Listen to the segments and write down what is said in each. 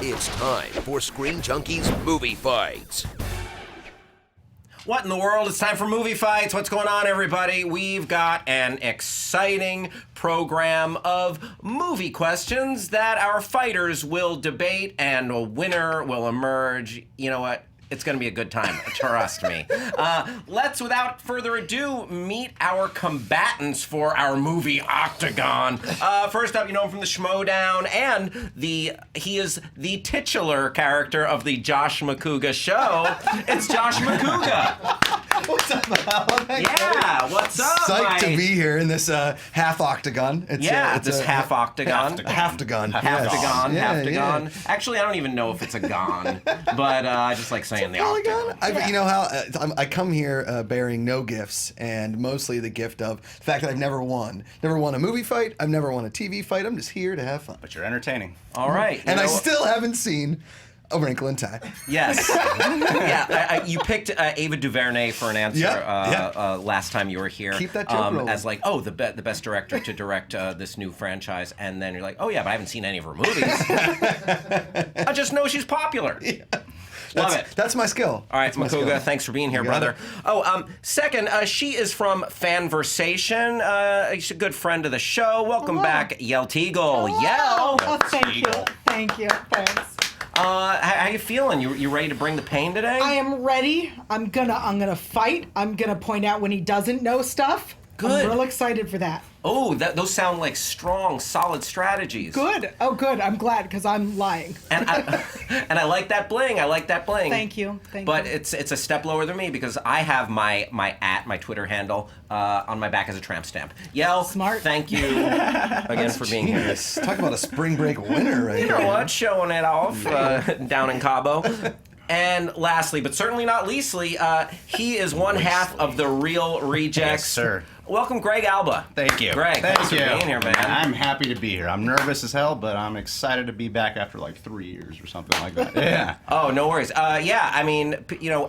It's time for Screen Junkies Movie Fights. What in the world? It's time for movie fights. What's going on, everybody? We've got an exciting program of movie questions that our fighters will debate, and a winner will emerge. You know what? It's going to be a good time, trust me. Let's, without further ado, meet our combatants for our movie Octagon. First up, you know him from the Schmodown, and he is the titular character of the Josh MACUGA show. It's Josh MACUGA. What's up, Alan? Yeah, what's up, Psyched to be here in this half octagon. It's this half octagon. Half-tagon. Half-tagon. Yes. Yeah. Actually, I don't even know if it's a gon, but I just like saying the octagon. You know how I come here bearing no gifts, and mostly the gift of the fact that I've never won a movie fight. I've never won a TV fight. I'm just here to have fun. But you're entertaining. All right. And I still haven't seen A Wrinkle in Time. Yes. Yeah. You picked Ava DuVernay for an answer last time you were here. Keep that joke rolling. As like, the best director to direct this new franchise, and then you're like, oh yeah, but I haven't seen any of her movies. I just know she's popular. Yeah. Love it. That's my skill. All right, MACUGA, thanks for being here, brother. Second, she is from Fanversation. She's a good friend of the show. Welcome back, YAEL Teagle. YAEL. Oh, thank you. Thank you. Thanks. How you feeling? You ready to bring the pain today? I am ready. I'm gonna fight. I'm gonna point out when he doesn't know stuff. Good. I'm real excited for that. Oh, those sound like strong, solid strategies. Good. Oh, good. I'm glad because I'm lying. And I like that bling. Thank you. But it's a step lower than me because I have my Twitter handle on my back as a tramp stamp. YAEL, smart. Thank you again for being here. Talk about a spring break winner right You know what? Showing it off down in Cabo. And lastly, but certainly not leastly, he is one half of the Real Rejects. Yes, sir. Welcome, Greg ALBA. Thank you. Greg, thanks for being here, man. I'm happy to be here. I'm nervous as hell, but I'm excited to be back after like 3 years or something like that. Yeah. Oh, no worries. I mean,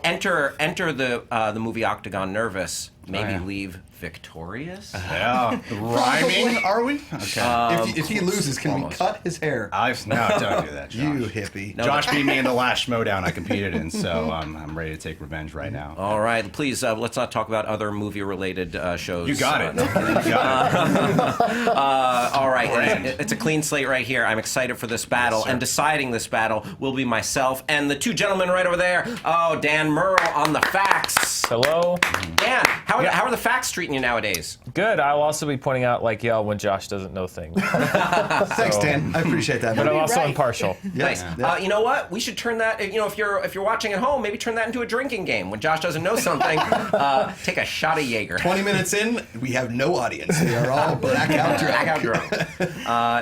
enter the movie Octagon nervous.Maybe leave victorious. Yeah. Rhyming, are we? Okay. If he loses, can we cut his hair? No, don't do that, Josh. You hippie. No, Josh beat me in the last Schmodown I competed in, so I'm ready to take revenge right now. All right, please, let's not talk about other movie-related shows. You got it. You got it. All right, it's a clean slate right here. I'm excited for this battle, and deciding this battle will be myself and the two gentlemen right over there. Oh, Dan Merle on the facts. Hello. Dan, how are the facts treating you nowadays? Good. I'll also be pointing out, like YAEL, when Josh doesn't know things. Thanks, Dan. I appreciate that. But I'm also impartial. Nice. Yeah. You know what? We should turn that. If you're watching at home, maybe turn that into a drinking game. When Josh doesn't know something, take a shot of Jaeger. 20 minutes in, we have no audience. We are all blackout drunk.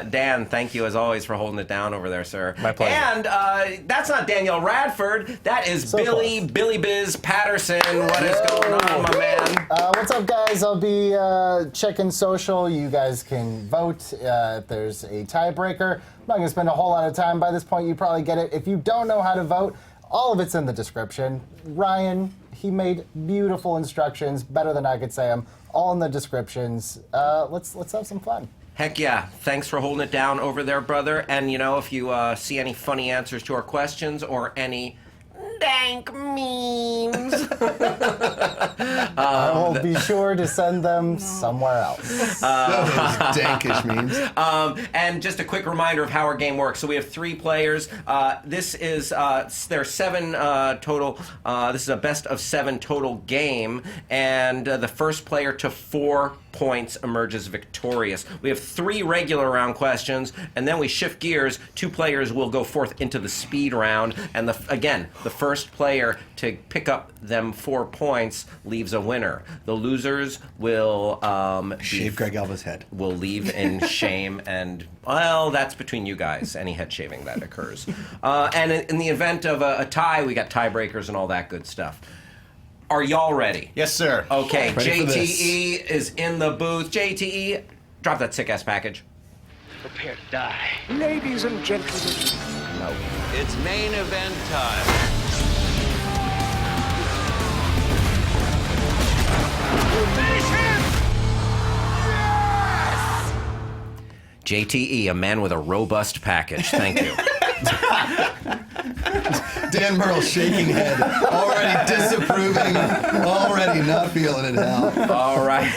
Dan, thank you as always for holding it down over there, sir. My pleasure. And that's not Danielle Radford. That is Billy Biz Patterson. What is going on, my man? What's up, guys? I'll be checking social. You guys can vote if there's a tiebreaker. I'm not going to spend a whole lot of time. By this point, you probably get it. If you don't know how to vote, all of it's in the description. Ryan, he made beautiful instructions, better than I could say them, all in the descriptions. Let's have some fun. Heck yeah. Thanks for holding it down over there, brother. And, if you see any funny answers to our questions or any dank memes. I will be sure to send them somewhere else. Those dankish memes. And just a quick reminder of how our game works. So we have 3 players. This is there are 7 total. This is a best of 7 total game, and the first player to 4 points emerges victorious. We have 3 regular round questions, and then we shift gears. 2 players will go forth into the speed round, and the first player to pick up them 4 points leaves a winner. The losers will shave Greg Alba's head. Will leave in shame, and well, that's between you guys. Any head shaving that occurs, and in the event of a tie, we got tiebreakers and all that good stuff. Are y'all ready? Yes, sir. Okay, Ready JTE is in the booth. JTE, drop that sick-ass package. Prepare to die. Ladies and gentlemen. No. It's main event time. Finish him! Yes! JTE, a man with a robust package. Thank you. Dan Merle shaking head, already disapproving, already not feeling it, Hal. All right.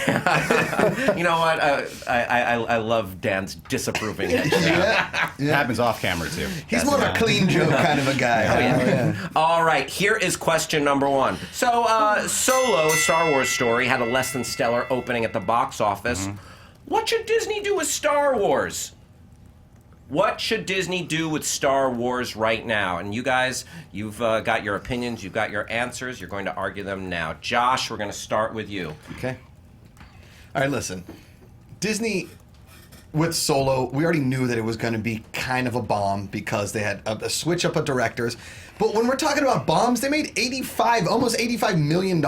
You know what? I love Dan's disapproving. Yeah. It happens off camera too. He's more of a clean joke kind of a guy. Yeah. All right, here is question number one. So, Solo, a Star Wars story, had a less than stellar opening at the box office. What should Disney do with Star Wars? What should Disney do with Star Wars right now? And you guys, you've got your opinions, you've got your answers. You're going to argue them now. Josh, we're going to start with you. Okay. All right, listen. Disney, with Solo, we already knew that it was going to be kind of a bomb because they had a switch up of directors. But when we're talking about bombs, they made almost $85 million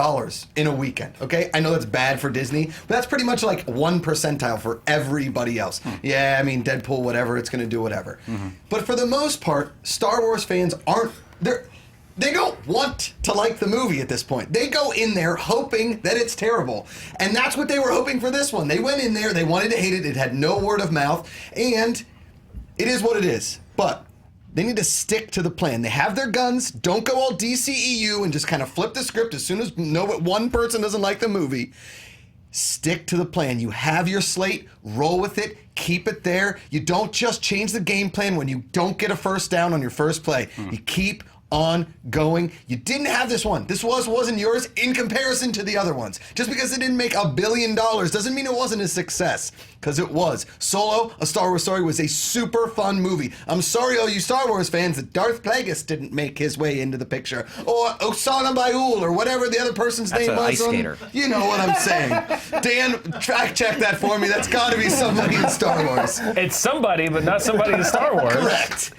in a weekend, okay? I know that's bad for Disney, but that's pretty much like 1 percentile for everybody else. Yeah, I mean, Deadpool, whatever, it's going to do whatever. But for the most part, Star Wars fans they don't want to like the movie at this point. They go in there hoping that it's terrible. And that's what they were hoping for this one. They went in there, they wanted to hate it, it had no word of mouth, and it is what it is. But they need to stick to the plan. They have their guns, don't go all DCEU and just kind of flip the script as soon as one person doesn't like the movie. Stick to the plan. You have your slate, roll with it, keep it there. You don't just change the game plan when you don't get a first down on your first play. You keep on going. You didn't have this one. This wasn't yours in comparison to the other ones. Just because it didn't make $1 billion doesn't mean it wasn't a success, because it was. Solo, A Star Wars Story, was a super fun movie. I'm sorry, all you Star Wars fans, that Darth Plagueis didn't make his way into the picture, or Osana Bayul, or whatever the other person's name was. Ice skater. You know what I'm saying. Dan, track check that for me. That's got to be somebody in Star Wars. It's somebody, but not somebody in Star Wars. Correct.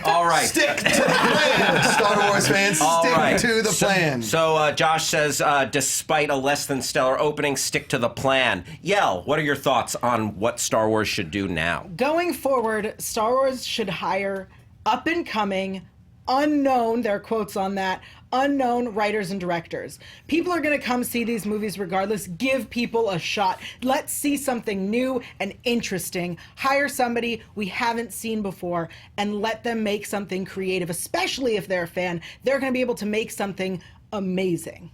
All right. Stick to the plan, Star Wars fans. Stick to the plan. So Josh says, despite a less than stellar opening, stick to the plan. YAEL, what are your thoughts on what Star Wars should do now? Going forward, Star Wars should hire up and coming, unknown, there are quotes on that, unknown writers and directors. People are going to come see these movies regardless. Give people a shot. Let's see something new and interesting. Hire somebody we haven't seen before and let them make something creative, especially if they're a fan. They're going to be able to make something amazing.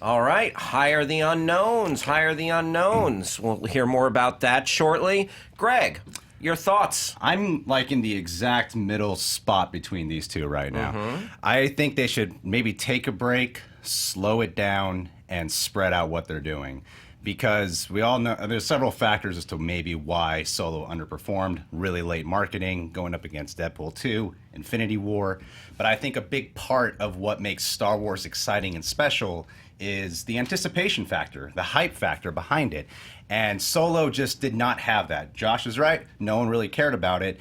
All right, hire the unknowns, hire the unknowns. We'll hear more about that shortly. Greg, your thoughts? I'm like in the exact middle spot between these two right now. I think they should maybe take a break, slow it down, and spread out what they're doing. Because we all know there's several factors as to maybe why Solo underperformed. Really late marketing, going up against Deadpool 2, Infinity War. But I think a big part of what makes Star Wars exciting and special is the anticipation factor, the hype factor behind it. And Solo just did not have that. Josh is right. No one really cared about it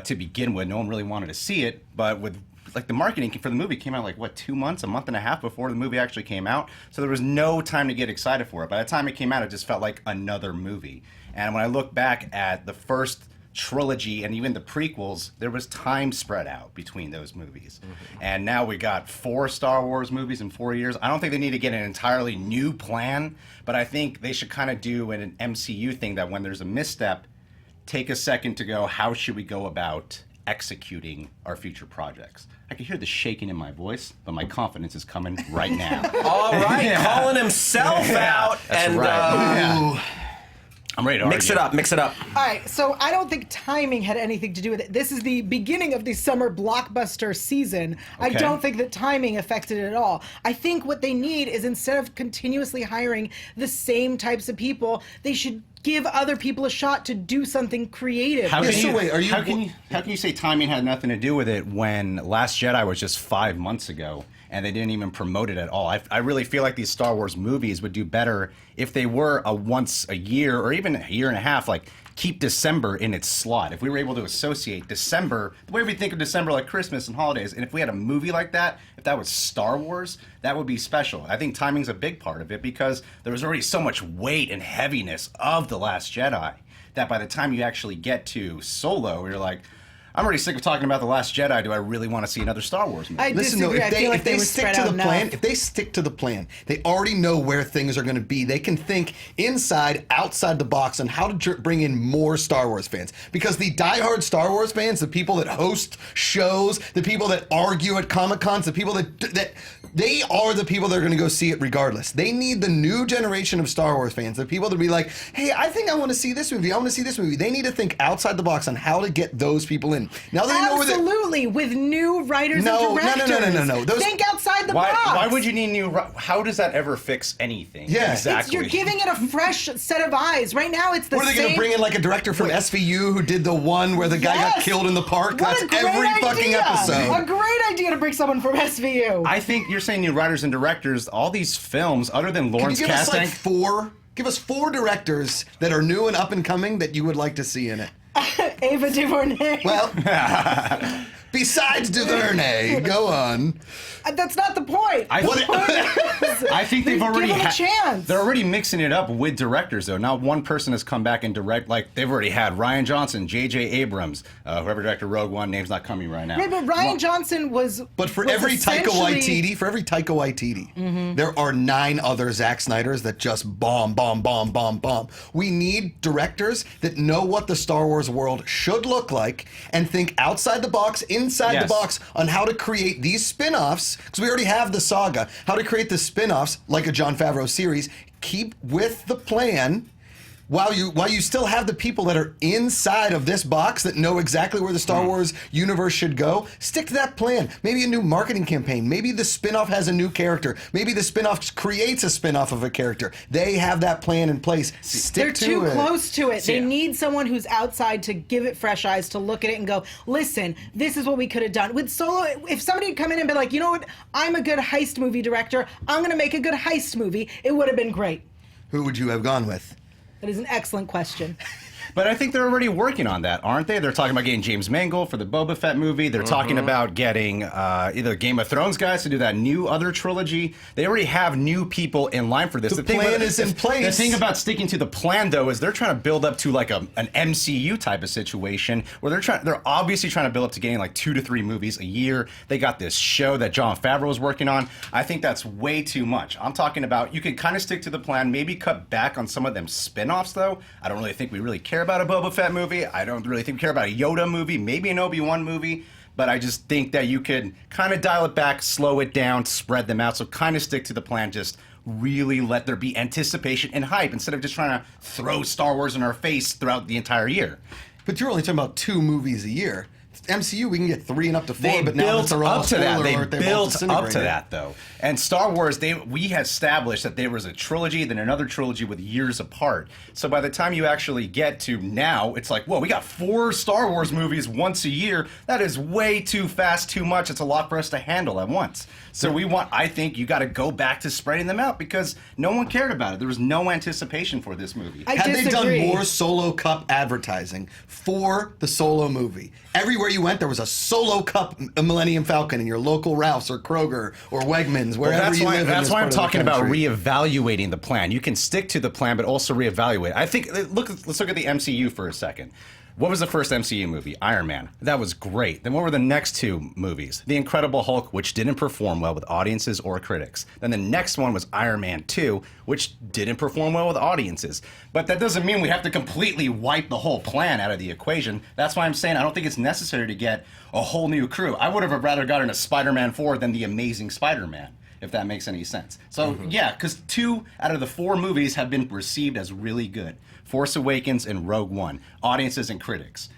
to begin with. No one really wanted to see it. But with like the marketing for the movie came out like, what, 2 months, a month and a half before the movie actually came out. So there was no time to get excited for it. By the time it came out, it just felt like another movie. And when I look back at the first trilogy and even the prequels, there was time spread out between those movies. And now we got 4 Star Wars movies in 4 years. I don't think they need to get an entirely new plan, but I think they should kind of do an MCU thing that when there's a misstep, take a second to go, how should we go about executing our future projects? I can hear the shaking in my voice, but my confidence is coming right now. All right, calling himself out. That's and right. I'm ready to mix argue. it up, mix it up. All right, so I don't think timing had anything to do with it. This is the beginning of the summer blockbuster season. I Okay. don't think that timing affected it at all. I think what they need is, instead of continuously hiring the same types of people, they should give other people a shot to do something creative. How can, so you, wait, are you- how can you say timing had nothing to do with it when Last Jedi was just 5 months ago and they didn't even promote it at all? I really feel like these Star Wars movies would do better if they were a once a year or even a year and a half, like keep December in its slot. If we were able to associate December, the way we think of December like Christmas and holidays, and if we had a movie like that, if that was Star Wars, that would be special. I think timing's a big part of it because there was already so much weight and heaviness of The Last Jedi that by the time you actually get to Solo, you're like, I'm already sick of talking about The Last Jedi. Do I really want to see another Star Wars movie? I Listen, disagree. though, I feel like if they were stick spread to out the plan, enough. if they stick to the plan, they already know where things are going to be. They can think inside, outside the box on how to bring in more Star Wars fans. Because the diehard Star Wars fans, the people that host shows, the people that argue at Comic-Cons, the people that they are the people that are going to go see it regardless. They need the new generation of Star Wars fans, the people that be like, hey, I think I want to see this movie. I want to see this movie. They need to think outside the box on how to get those people in. Now they know where they Absolutely, with new writers No, and directors. no. Those- Think outside the Why, box. why would you need new? How does that ever fix anything? Yeah. exactly. You're giving it a fresh set of eyes. Right now, it's the What are they same. going to bring in like a director from SVU who did the one where the guy got Yes! killed in the park? What That's a great every idea. fucking A episode. great idea to bring someone from SVU. I think you're saying new writers and directors. All these films, other than Can you Lawrence give us Kasdan, like four? Give us four directors that are new and up and coming that you would like to see in it. Ava DuVernay. Well, besides DuVernay, go on. That's not the point. I think they've already Give them a chance. They're already mixing it up with directors, though. Not one person has come back and direct. Like they've already had Ryan Johnson, J.J. Abrams, whoever directed Rogue One. Name's not coming right now. Right, but Ryan Johnson was. But for was every Taika essentially- Waititi, there are 9 other Zack Snyders that just bomb. We need directors that know what the Star Wars world should look like and think outside the box, inside the Yes. box on how to create these spin-offs, because we already have the saga, how to create the spin-offs like a Jon Favreau series, keep with the plan while you still have the people that are inside of this box that know exactly where the Star Wars universe should go. Stick to that plan. Maybe a new marketing campaign. Maybe the spin-off has a new character. Maybe the spin-off creates a spin-off of a character. They have that plan in place. Stick They're to too it. close to it. They Yeah. need someone who's outside to give it fresh eyes, to look at it and go, listen, this is what we could have done. With Solo, if somebody had come in and been like, you know what, I'm a good heist movie director, I'm going to make a good heist movie, it would have been great. Who would you have gone with? That is an excellent question. But I think they're already working on that, aren't they? They're talking about getting James Mangold for the Boba Fett movie. They're talking about getting either Game of Thrones guys to do that new other trilogy. They already have new people in line for this. The plan is in place. The thing about sticking to the plan, though, is they're trying to build up to like an MCU type of situation where they're obviously trying to build up to getting like 2 to 3 movies a year. They got this show that Jon Favreau is working on. I think that's way too much. I'm talking about you can kind of stick to the plan, maybe cut back on some of them spin-offs, though. I don't really think we really care about a Boba Fett movie. I don't really think we care about a Yoda movie, maybe an Obi-Wan movie, but I just think that you could kind of dial it back, slow it down, spread them out, so kind of stick to the plan, just really let there be anticipation and hype instead of just trying to throw Star Wars in our face throughout the entire year. But you're only talking about 2 movies a year. MCU, we can get 3 and up to 4, They but now built they're all up to that. spoiler They alert, they've all built up to disintegrated. that, though. And Star Wars, we had established that there was a trilogy, then another trilogy with years apart. So by the time you actually get to now, it's like, whoa, we got 4 Star Wars movies once a year. That is way too fast, too much. It's a lot for us to handle at once. So I think you got to go back to spreading them out because no one cared about it. There was no anticipation for this movie. I Had they done disagree. more Solo Cup advertising for the Solo movie, everywhere you went, there was a Solo Cup Millennium Falcon in your local Ralph's or Kroger or Wegmans, wherever you live in That's this why part I'm of the talking about country. reevaluating the plan. You can stick to the plan, but also reevaluate. I think let's look at the MCU for a second. What was the first MCU movie? Iron Man. That was great. Then what were the next 2 movies? The Incredible Hulk, which didn't perform well with audiences or critics. Then the next one was Iron Man 2, which didn't perform well with audiences. But that doesn't mean we have to completely wipe the whole plan out of the equation. That's why I'm saying I don't think it's necessary to get a whole new crew. I would have rather gotten a Spider-Man 4 than the Amazing Spider-Man, if that makes any sense. So, yeah, because 2 out of the 4 movies have been received as really good. Force Awakens and Rogue One, audiences and critics.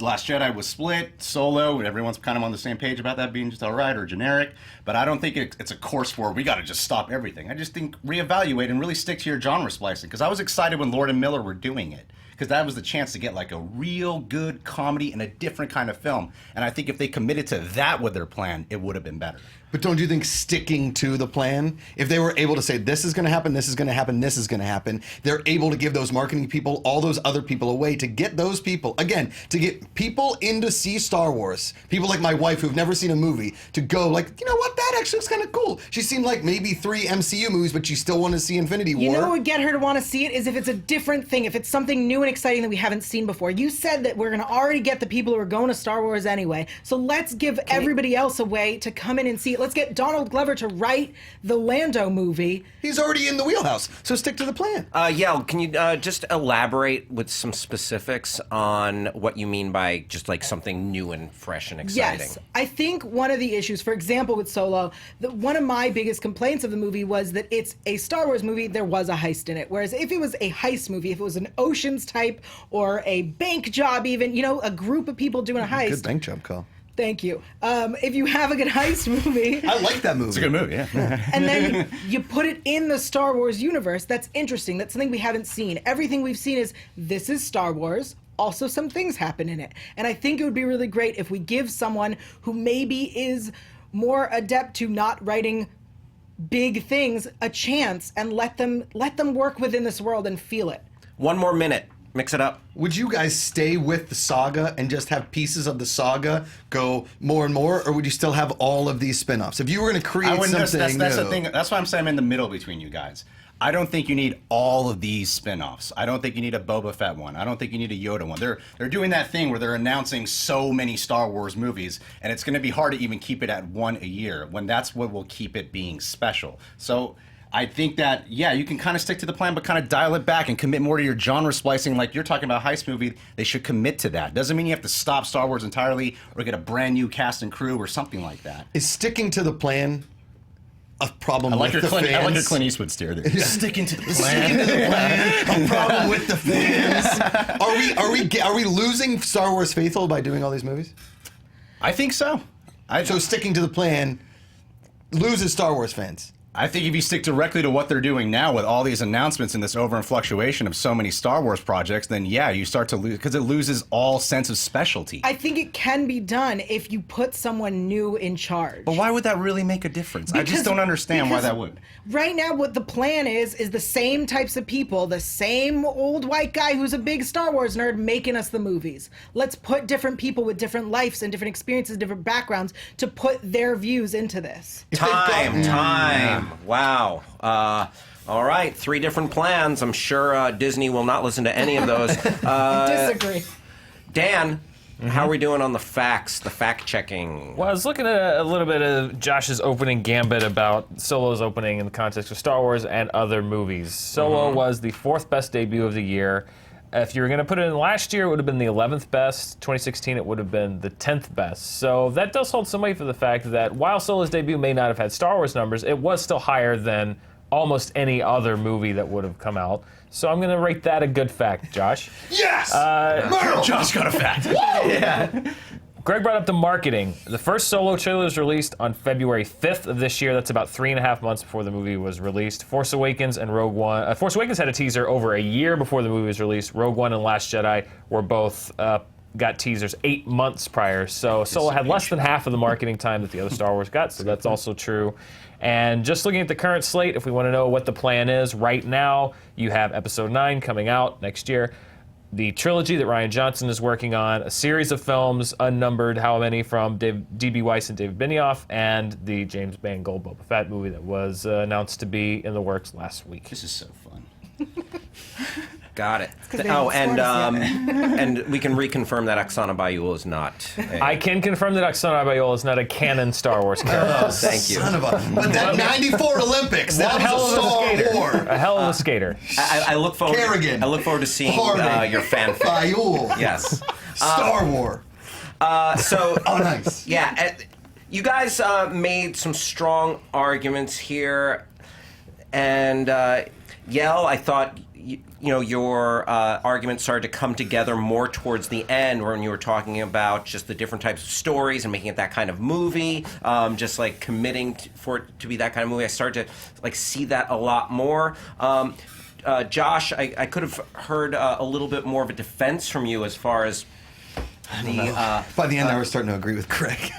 Last Jedi was split, Solo, and everyone's kind of on the same page about that being just all right or generic. But I don't think it's a course for we got to just stop everything. I just think reevaluate and really stick to your genre splicing. Because I was excited when Lord and Miller were doing it. Because that was the chance to get like a real good comedy and a different kind of film. And I think if they committed to that with their plan, it would have been better. But don't you think sticking to the plan, if they were able to say, this is going to happen, this is going to happen, this is going to happen, they're able to give those marketing people, all those other people away to get those people, again, to get people in to see Star Wars, people like my wife who've never seen a movie, to go like, you know what, that actually looks kind of cool. She's seen like maybe 3 MCU movies, but she still wanted to see Infinity War. You know what would get her to want to see it is if it's a different thing, if it's something new and exciting that we haven't seen before. You said that we're going to already get the people who are going to Star Wars anyway. So let's give everybody else a way to come in and see it. Let's get Donald Glover to write the Lando movie. He's already in the wheelhouse, so stick to the plan. Yael, can you just elaborate with some specifics on what you mean by just like something new and fresh and exciting? Yes. I think one of the issues, for example, with Solo, one of my biggest complaints of the movie was that it's a Star Wars movie, there was a heist in it. Whereas if it was a heist movie, if it was an Ocean's type or a bank job even, you know, a group of people doing a heist. Good bank job call. Thank you. If you have a good heist movie. I like that movie. It's a good movie, yeah. And then you put it in the Star Wars universe, that's interesting. That's something we haven't seen. Everything we've seen is, this is Star Wars. Also, some things happen in it. And I think it would be really great if we give someone who maybe is more adept to not writing big things a chance and let them work within this world and feel it. 1 more minute. Mix it up. Would you guys stay with the saga and just have pieces of the saga go more and more, or would you still have all of these spin-offs? If you were going to create something that's new, the thing. That's why I'm saying I'm in the middle between you guys. I don't think you need all of these spin-offs. I don't think you need a Boba Fett one. I don't think you need a Yoda one. They're doing that thing where they're announcing so many Star Wars movies, and it's going to be hard to even keep it at one a year, when that's what will keep it being special. So I think that, yeah, you can kind of stick to the plan, but kind of dial it back and commit more to your genre splicing. Like you're talking about heist movie, they should commit to that. Doesn't mean you have to stop Star Wars entirely or get a brand new cast and crew or something like that. is sticking to the plan a problem I like with your the fans? I like your Clint Eastwood stare there. Sticking to the plan. Sticking to the plan. A problem with the fans. Are we losing Star Wars faithful by doing all these movies? I think so. So sticking to the plan loses Star Wars fans. I think if you stick directly to what they're doing now with all these announcements and this over and fluctuation of so many Star Wars projects, then yeah, you start to lose, because it loses all sense of specialty. I think it can be done if you put someone new in charge. But why would that really make a difference? I just don't understand why that would. Right now, what the plan is the same types of people, the same old white guy who's a big Star Wars nerd making us the movies. Let's put different people with different lives and different experiences, different backgrounds to put their views into this. Time. Wow. All right, 3 different plans. I'm sure Disney will not listen to any of those. Disagree. Dan, how are we doing on the facts, the fact-checking? Well, I was looking at a little bit of Josh's opening gambit about Solo's opening in the context of Star Wars and other movies. Solo was the 4th best debut of the year. If you were going to put it in last year, it would have been the 11th best. 2016, it would have been the 10th best. So that does hold some weight for the fact that while Solo's debut may not have had Star Wars numbers, it was still higher than almost any other movie that would have come out. So I'm going to rate that a good fact, Josh. Yes! Myrtle! Josh got a fact. Yeah. Greg brought up the marketing. The first Solo trailer was released on February 5th of this year. That's about 3.5 months before the movie was released. Force Awakens and Rogue One. Force Awakens had a teaser over a year before the movie was released. Rogue One and Last Jedi were both got teasers 8 months prior. So Solo had less than half of the marketing time that the other Star Wars got. So that's also true. And just looking at the current slate, if we want to know what the plan is right now, you have Episode 9 coming out next year. The trilogy that Rian Johnson is working on, a series of films, unnumbered how many, from D.B. Weiss and David Benioff, and the James Mangold Boba Fett movie that was announced to be in the works last week. This is so fun. Got it. they Oh, haven't sworn us and we can reconfirm that Oksana Bayul is not. I can confirm that Oksana Bayul is not a canon Star Wars character. Thank you. Son of a... But that 94 Olympics, that Hell was of a a Star skater. War. A hell of a skater. I look forward. Kerrigan. I look forward to seeing Harding. your fanfic. Bayul. Yes. Star War. So. Oh, nice. Yeah. You guys made some strong arguments here, and Yael, I thought. You know, your argument started to come together more towards the end when you were talking about just the different types of stories and making it that kind of movie, just like committing for it to be that kind of movie. I started to like see that a lot more. Josh, I could have heard a little bit more of a defense from you as far as By the end, I was starting to agree with Craig.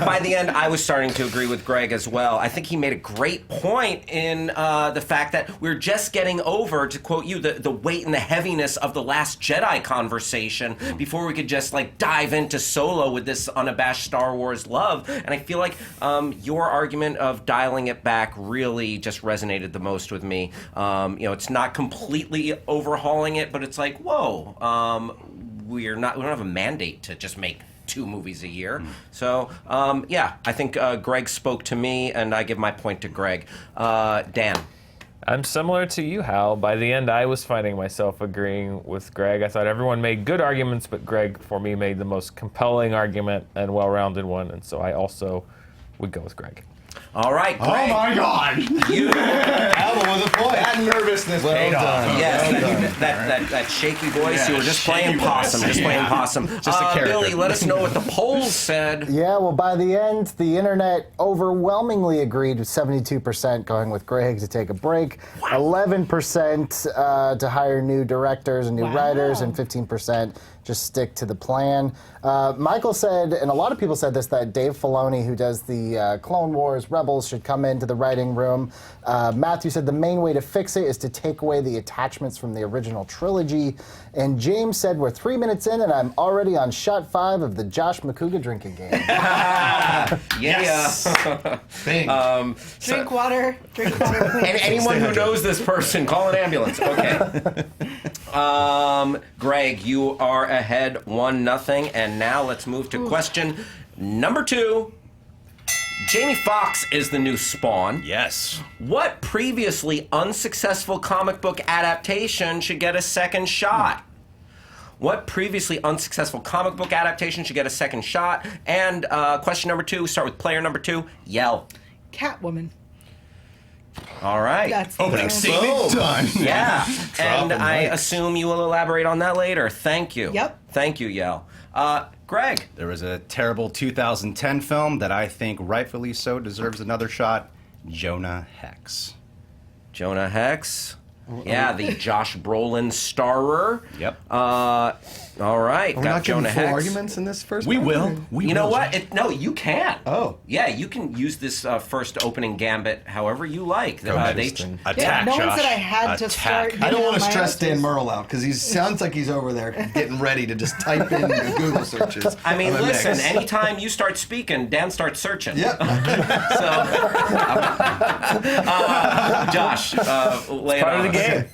By the end, I was starting to agree with Greg as well. I think he made a great point in the fact that we're just getting over, to quote you, the weight and the heaviness of the Last Jedi conversation before we could just like dive into Solo with this unabashed Star Wars love. And I feel like your argument of dialing it back really just resonated the most with me. It's not completely overhauling it, but it's like, whoa, we don't have a mandate to just make 2 movies a year. So, I think Greg spoke to me, and I give my point to Greg. Dan. I'm similar to you, Hal. By the end, I was finding myself agreeing with Greg. I thought everyone made good arguments, but Greg, for me, made the most compelling argument and well-rounded one, and so I also would go with Greg. All right, Greg. Oh my God! Alba with a point. That nervousness Well done. Yes, that shaky voice. You were just playing possum. Just playing possum. Just a character. Billy, let us know what the polls said. Yeah, well, by the end, the internet overwhelmingly agreed with 72% going with Greg to take a break, 11% to hire new directors and new writers, and 15% just stick to the plan. Michael said, and a lot of people said this, that Dave Filoni, who does the Clone Wars, Rebels, should come into the writing room. Matthew said the main way to fix it is to take away the attachments from the original trilogy. And James said, we're 3 minutes in and I'm already on shot 5 of the Josh MACUGA drinking game. Yes. Drink water. Drink water. Anyone who knows this person, call an ambulance. Okay. Greg, you are ahead 1-0, and now let's move to question number 2. Jamie Foxx is the new Spawn. Yes. What previously unsuccessful comic book adaptation should get a second shot? What previously unsuccessful comic book adaptation should get a second shot? And question number 2, start with player number 2, YAEL. Catwoman. All right. That's Opening the scene Boom. done. Yeah, and Dropping I mics. assume you will elaborate on that later. Thank you. Yep. Thank you, YAEL. Greg. There was a terrible 2010 film that I think rightfully so deserves another shot. Jonah Hex. Jonah Hex. Yeah, the Josh Brolin starer. Yep. All right, Are we got not giving Jonah full Hex. arguments in this first We one? will. You know what? No, you can. Oh. Yeah, you can use this first opening gambit however you like. Interesting. Attack, no one Josh. said I had to Attack. start. I don't want to my stress Dan answers. Merle out because he sounds like he's over there getting ready to just type in the Google searches. I mean, of a listen, mix. anytime you start speaking, Dan starts searching. Yep. Josh, lay it Part on of the us. game.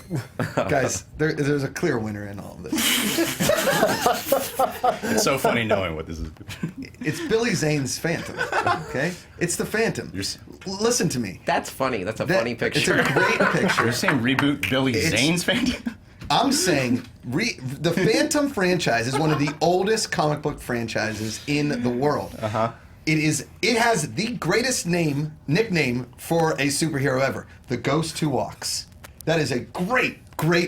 Guys, there's a clear winner in all of this. It's so funny knowing what this is. It's Billy Zane's Phantom, okay? It's the Phantom. Listen to me. That's funny. That's a That- funny picture. It's a great picture. You're saying reboot Billy Zane's Phantom? I'm saying the Phantom franchise is one of the oldest comic book franchises in the world. Uh-huh. It has the greatest nickname for a superhero ever, the Ghost Who Walks. That is a great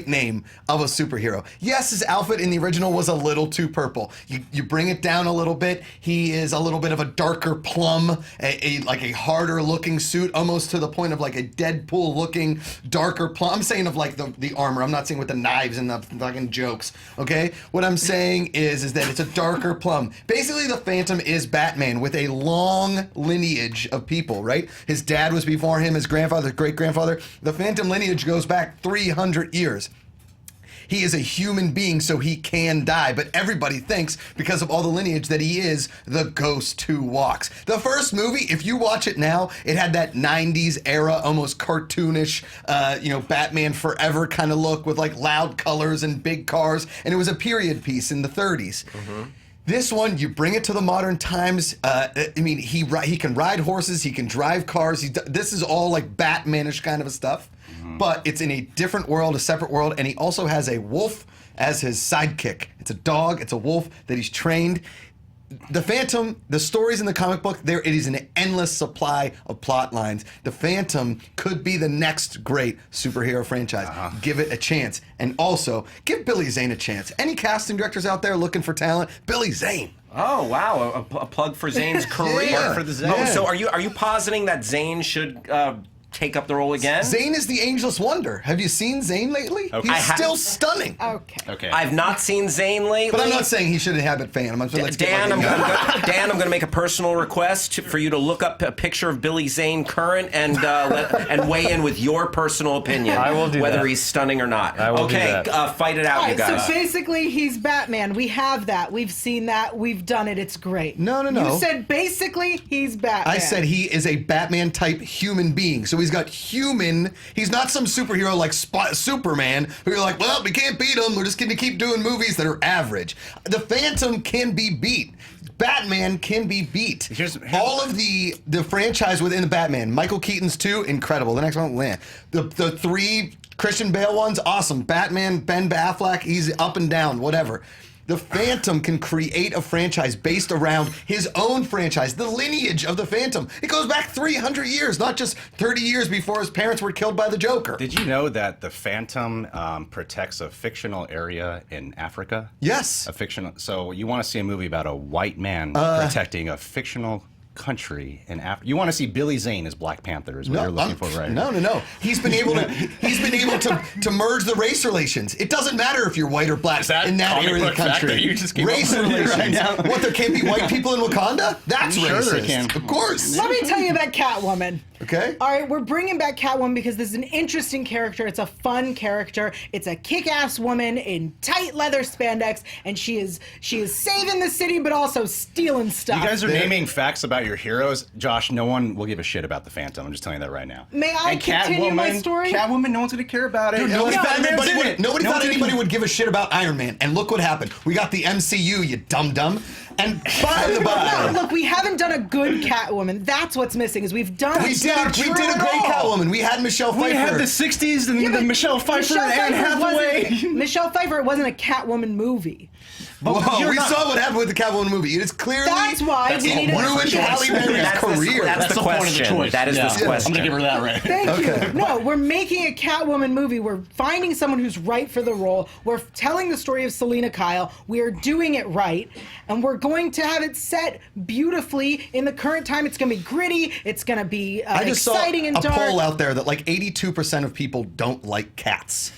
name of a superhero. Yes, his outfit in the original was a little too purple. You bring it down a little bit. He is a little bit of a darker plum, like a harder looking suit, almost to the point of like a Deadpool looking darker plum. I'm saying of like the armor. I'm not saying with the knives and the fucking jokes. Okay, what I'm saying is that it's a darker plum. Basically, the Phantom is Batman with a long lineage of people. Right, his dad was before him, his grandfather, great grandfather. The Phantom lineage goes back 300 years. He is a human being, so he can die, but everybody thinks, because of all the lineage, that he is the Ghost Who Walks. The first movie, if you watch it now, it had that 90s era, almost cartoonish, Batman Forever kind of look with like loud colors and big cars, and it was a period piece in the 30s. Mm-hmm. This one, you bring it to the modern times. He can ride horses, he can drive cars. This is all like Batmanish kind of stuff. But it's in a different world, a separate world, and he also has a wolf as his sidekick. It's a dog, it's a wolf that he's trained. The Phantom, the stories in the comic book, it is an endless supply of plot lines. The Phantom could be the next great superhero franchise. Give it a chance. And also, give Billy Zane a chance. Any casting directors out there looking for talent? Billy Zane. Oh wow, a plug for Zane's career. Yeah. For the Zane. Oh, so are you positing that Zane should take up the role again. Zayn is the ageless wonder. Have you seen Zayn lately? Okay. He's still stunning. Okay. I've not seen Zayn lately. But I'm not saying he should inhabit Phantom. I'm saying Dan, I'm going to make a personal request for you to look up a picture of Billy Zane current and and weigh in with your personal opinion. I will do whether that. he's stunning or not. I will do Okay, that. fight it out, All you right, guys. so basically he's Batman. We have that. We've seen that. We've done it. It's great. No. You said basically he's Batman. I said he is a Batman type human being. So he's got human. He's not some superhero like Superman who you're like, well, we can't beat him. We're just going to keep doing movies that are average. The Phantom can be beat. Batman can be beat. Here's all of the franchise within the Batman. Michael Keaton's 2, incredible. The next one, the 3 Christian Bale ones, awesome. Batman, Ben Affleck, he's up and down, whatever. The Phantom can create a franchise based around his own franchise, the lineage of the Phantom. It goes back 300 years, not just 30 years before his parents were killed by the Joker. Did you know that the Phantom protects a fictional area in Africa? Yes. A fictional. So you want to see a movie about a white man protecting a fictional country in Africa? You want to see Billy Zane as Black Panther? Is what you're looking for, right? No. He's been able to merge the race relations. It doesn't matter if you're white or black that in that comic area of the book fact country. that you just came Race up with relations. right now? What? There can't be white people in Wakanda? That's I'm sure racist. there can. Of course. Let me tell you about Catwoman. Okay. All right, we're bringing back Catwoman because this is an interesting character. It's a fun character. It's a kick-ass woman in tight leather spandex, and she is saving the city, but also stealing stuff. You guys are naming facts about your heroes. Josh, no one will give a shit about the Phantom. I'm just telling you that right now. May I And continue my story? Catwoman, no one's going to care about it. Dude, nobody Batman's thought in it. anybody would give a shit about Iron Man. And look what happened. We got the MCU, you dum-dum. And by the by... No, look, we haven't done a good Catwoman. That's what's missing, is we've done We did a great Catwoman. We had Michelle Pfeiffer. We had the 60s and the Michelle Pfeiffer and Anne Hathaway. Michelle Pfeiffer wasn't a Catwoman movie. Whoa, we saw what happened with the Catwoman movie. It is clearly That's why we need ruined Halle Berry's career. That's the question. That is the question. I'm going to give her that right. Thank you. No, we're making a Catwoman movie. We're finding someone who's right for the role. We're telling the story of Selena Kyle. We're doing it right. And we're going to have it set beautifully in the current time. It's going to be gritty. It's going to be exciting and dark. I just saw a poll out there that like 82% of people don't like cats.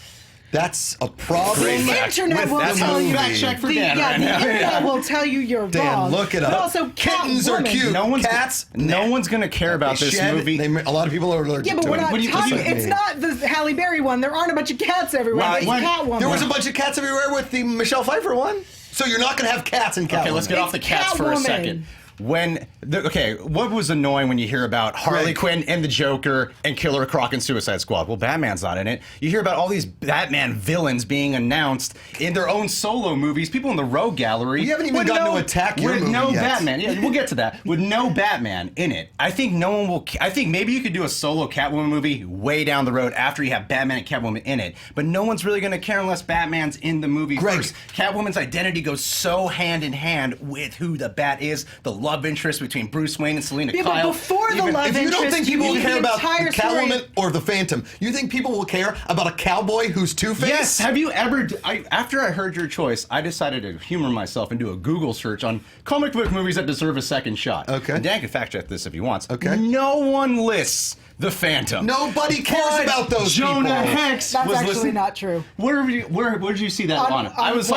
That's a problem. The internet will That's tell a you. fact check for The Dan right now. internet will tell you you're Dan, wrong. look it up. But also, Kittens are Catwoman. cute. No one's Cats. No one's going to care about this movie. A lot of people are allergic Yeah, but to we're it. not talking. It's not the Halle Berry one. There aren't a bunch of cats everywhere. Well, It's Catwoman. There was a bunch of cats everywhere with the Michelle Pfeiffer one. So you're not going to have cats in Catwoman. Okay, let's get off the cats for a Catwoman. second. What was annoying when you hear about Harley Quinn and the Joker and Killer Croc and Suicide Squad? Well, Batman's not in it. You hear about all these Batman villains being announced in their own solo movies. People in the Rogue Gallery. We haven't even gotten to attack your with movie no yet. Batman. Yeah, we'll get to that. With no Batman in it, I think no one will. I think maybe you could do a solo Catwoman movie way down the road after you have Batman and Catwoman in it. But no one's really going to care unless Batman's in the movie first. Catwoman's identity goes so hand in hand with who the Bat is, the love interest between Bruce Wayne and Selena Yeah, Kyle. but before the love If you don't interest, think people you will need care the about entire Catwoman story. or the Phantom, you think people will care about a cowboy who's Two-Face? Yes. Have you ever? After I heard your choice, I decided to humor myself and do a Google search on comic book movies that deserve a second shot. Okay. And Dan can fact check this if he wants. Okay. No one lists the Phantom. Nobody cares But about those Jonah people. Hex That's was actually listening. not true. Where did you see that on? One of the lists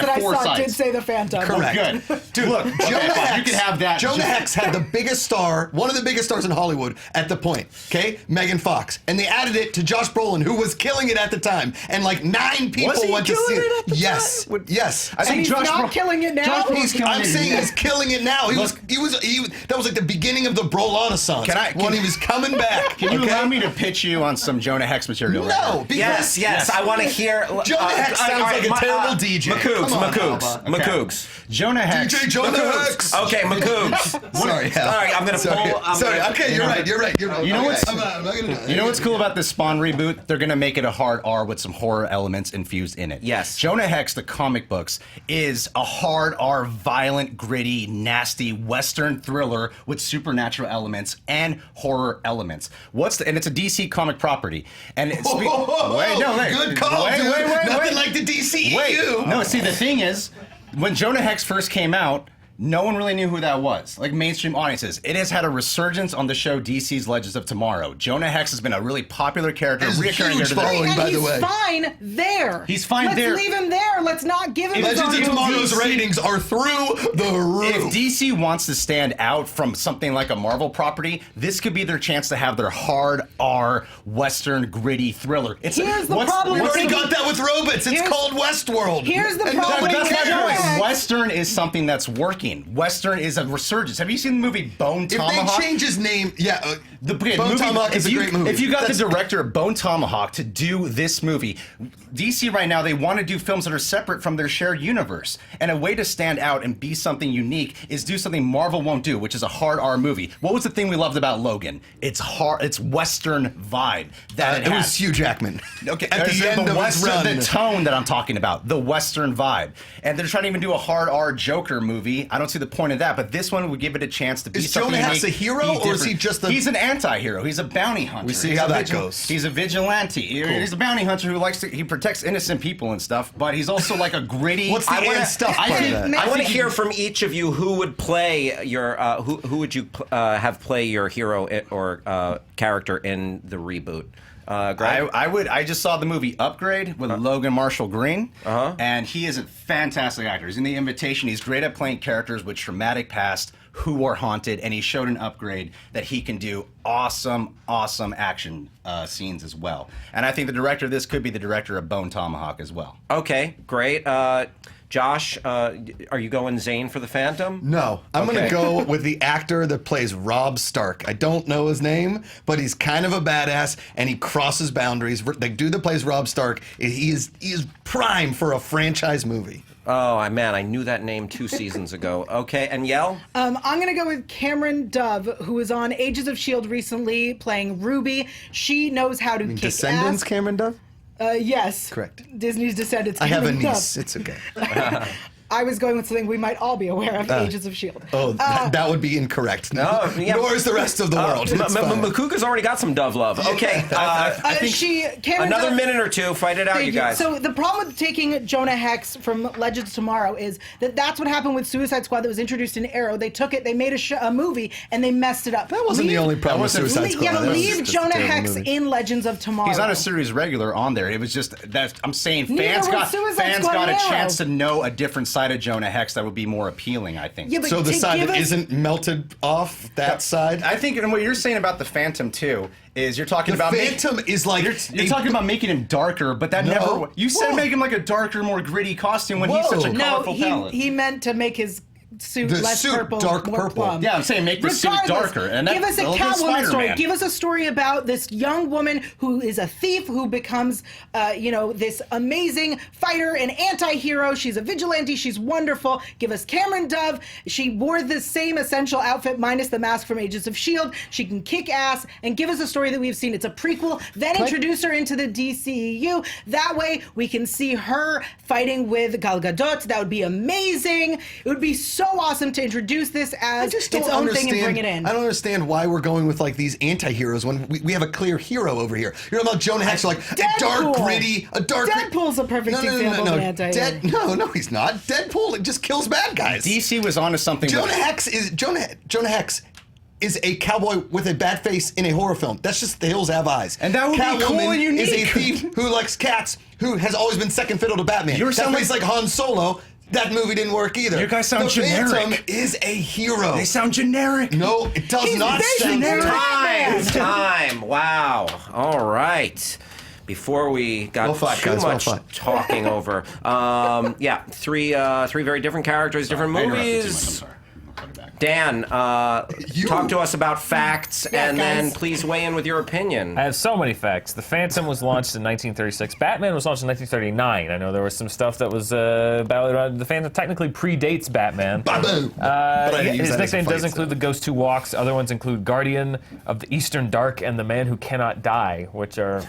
that I saw did say the Phantom. Correct. Good. Dude, look, Jonah Hex, you can have that. Jonah Hex had the biggest star, one of the biggest stars in Hollywood at the point, okay? Megan Fox. And they added it to Josh Brolin, who was killing it at the time. And like 9 people Was he went to see killing it. it at the Yes. time? Yes. I think he's Josh not killing it now? Josh Brolin's killing I'm it saying now. he's killing it now. He was that was like the beginning of the Brolanaissance. When he was coming back. Can you allow me to pitch you on some Jonah Hex material? No, because Yes. I want to hear. Jonah Hex sounds like a terrible DJ. Come on, McCoogs. Jonah Hex. DJ Jonah Hex. Okay, McCoogs. Sorry, Hal. All right, I'm going to pull. Sorry. Okay, you're right. You're right. You know what's I'm not gonna do it. You know what's cool about this Spawn reboot? They're gonna make it a hard R with some horror elements infused in it. Yes. Jonah Hex, the comic books, is a hard R, violent, gritty, nasty Western thriller with supernatural elements and horror elements. And it's a DC comic property. And it's Wait, good call, dude. Nothing like the DCEU. Wait, no. See, the thing is, when Jonah Hex first came out, no one really knew who that was. Like mainstream audiences. It has had a resurgence on the show DC's Legends of Tomorrow. Jonah Hex has been a really popular character, Has a reoccurring huge character. following, And by the he's way. fine there. He's fine there. Let's leave him there. Let's not give him his Legends own of Tomorrow's DC ratings are through the If roof. DC wants to stand out from something like a Marvel property, this could be their chance to have their hard R Western gritty thriller. Here's the problem We with already taking- got that with robots. It's Here's- called Westworld. Here's the And problem nobody with That's Jonah not cares. Hex. true. Western is something that's working. Western is a resurgence. Have you seen the movie Bone If Tomahawk? they change his name, yeah. Okay, Bone Tomahawk is a great movie. If you got That's- the director of Bone Tomahawk to do this movie, DC right now, they want to do films that are separate from their shared universe. And a way to stand out and be something unique is do something Marvel won't do, which is a hard R movie. What was the thing we loved about Logan? It's hard. It's Western vibe. That it was Hugh Jackman. Okay, At the end of his Western, run. the tone that I'm talking about, the Western vibe, and they're trying to even do a hard R Joker movie. I don't see the point of that, but this one would give it a chance to be Is something Jonah Hex unique, a hero, be or is different. he just a- He's an anti-hero. He's a bounty hunter. We see He's how a that goes. He's a vigilante. He's a bounty hunter who likes to. He protects innocent people and stuff, but he's also like a gritty. What's the I wanna- and stuff I part think- of that? I want to think hear from each of you who would play your who would you have play your hero or character in the reboot. Greg? I just saw the movie Upgrade with Logan Marshall Green, and he is a fantastic actor. He's in The Invitation. He's great at playing characters with traumatic past who are haunted, and he showed an Upgrade that he can do awesome action scenes as well. And I think the director of this could be the director of Bone Tomahawk as well. Okay, great. Josh, are you going Zane for the Phantom? No, I'm going Okay. to go with the actor that plays Rob Stark. I don't know his name, but he's kind of a badass, and he crosses boundaries. The dude that plays Rob Stark, he is prime for a franchise movie. Oh, man, I knew that name 2 seasons ago. Okay, and Yell? I'm going to go with Cameron Dove, who was on Agents of S.H.I.E.L.D. recently playing Ruby. She knows how to kick Descendants, ass. Cameron Dove? Yes. Correct. Disney's Descendants. I have a Cameron Dove. niece. It's okay. I was going with something we might all be aware of, Agents of S.H.I.E.L.D. Oh, that would be incorrect. Oh, yeah. Nor is the rest of the world. It's fine. MACUGA's already got some Dove love. Okay, Cameron another Dove- minute or two. Fight it out, Thank you guys. So the problem with taking Jonah Hex from Legends of Tomorrow is that's what happened with Suicide Squad that was introduced in Arrow. They took it, they made a movie, and they messed it up. That wasn't the only problem with wasn't- Suicide Squad. Yeah, That but was leave just a Jonah terrible Hex movie. in Legends of Tomorrow. He's not a series regular on there. It was just that I'm saying Neither fans was got Suicide Squad a and chance Arrow. to know a different side of Jonah Hex that would be more appealing, I think. Yeah, but So the to side give that us- isn't melted off, that side? I think, and what you're saying about the Phantom too is you're talking The about Phantom is like... you're talking about making him darker, but that No. never. You said Whoa. make him like a darker, more gritty costume when he's such a Whoa. No, colorful palette. he meant to make his suit The less suit purple, dark more purple. plum. Yeah, I'm saying make the suit Regardless, darker, and that- give us a look at Catwoman story. Spider-Man. Give us a story about this young woman who is a thief who becomes, this amazing fighter and anti-hero. She's a vigilante. She's wonderful. Give us Cameron Dove. She wore the same essential outfit minus the mask from Agents of S.H.I.E.L.D. She can kick ass and give us a story that we've seen. It's a prequel. Then introduce her into the DCEU. That way we can see her fighting with Gal Gadot. That would be amazing. It would be so awesome to introduce this I as just its don't own understand. thing and bring it in. I don't understand why we're going with like these anti-heroes when we have a clear hero over here. You're talking about Jonah Hex, you're like a dark, Deadpool. gritty, Deadpool's a perfect example of an anti-hero. No, he's not. Deadpool just kills bad guys. DC was onto something. Jonah Hex is a cowboy with a bad face in a horror film. That's just The Hills Have Eyes. And that would be Catwoman cool and is a unique. thief who likes cats, who has always been second fiddle to Batman. You're That sounding- plays like Han Solo. That movie didn't work either. You guys sound the generic. Phantom is a hero. They sound generic. No, it does He's not sound basically generic. Time. Wow. All right. Before we got Well fought, too guys, well much fought. talking over, three very different characters, different I interrupted too much, I'm movies. sorry. I'll cut it back. Dan, talk to us about facts, and then guys. please weigh in with your opinion. I have so many facts. The Phantom was launched in 1936. Batman was launched in 1939. I know there was some stuff that was about the Phantom technically predates Batman. Babu. But I use His that as a nickname fight does include the Ghost Who Walks. Other ones include Guardian of the Eastern Dark and the Man Who Cannot Die, which are,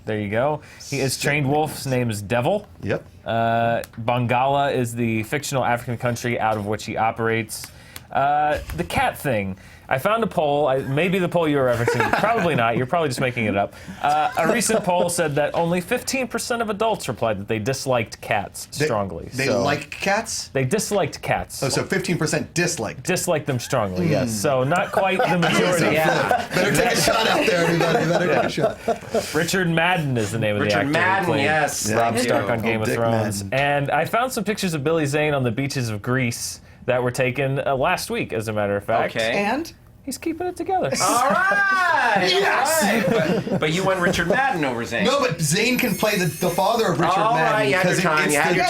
there you go. His trained wolf's name is Devil. Yep. Bangala is the fictional African country out of which he operates. The cat thing. I found a poll, maybe the poll you were referencing, probably not, you're probably just making it up. A recent poll said that only 15% of adults replied that they disliked cats strongly. They So like cats? They disliked cats. Oh, so 15% disliked. Disliked them strongly, yes. So not quite the majority. Yeah. Better take a shot out there, everybody. Better take a shot. Richard Madden is the name of the actor. Richard Madden, playing yes. Rob Thank Stark you. on Game of Dick Thrones. Madden. And I found some pictures of Billy Zane on the beaches of Greece that were taken last week, as a matter of fact. Okay. And He's keeping it together. All right. Yes! All right. But you went Richard Madden over Zane. No, but Zane can play the father of Richard All Madden. right, you had your because time. it's You had the- your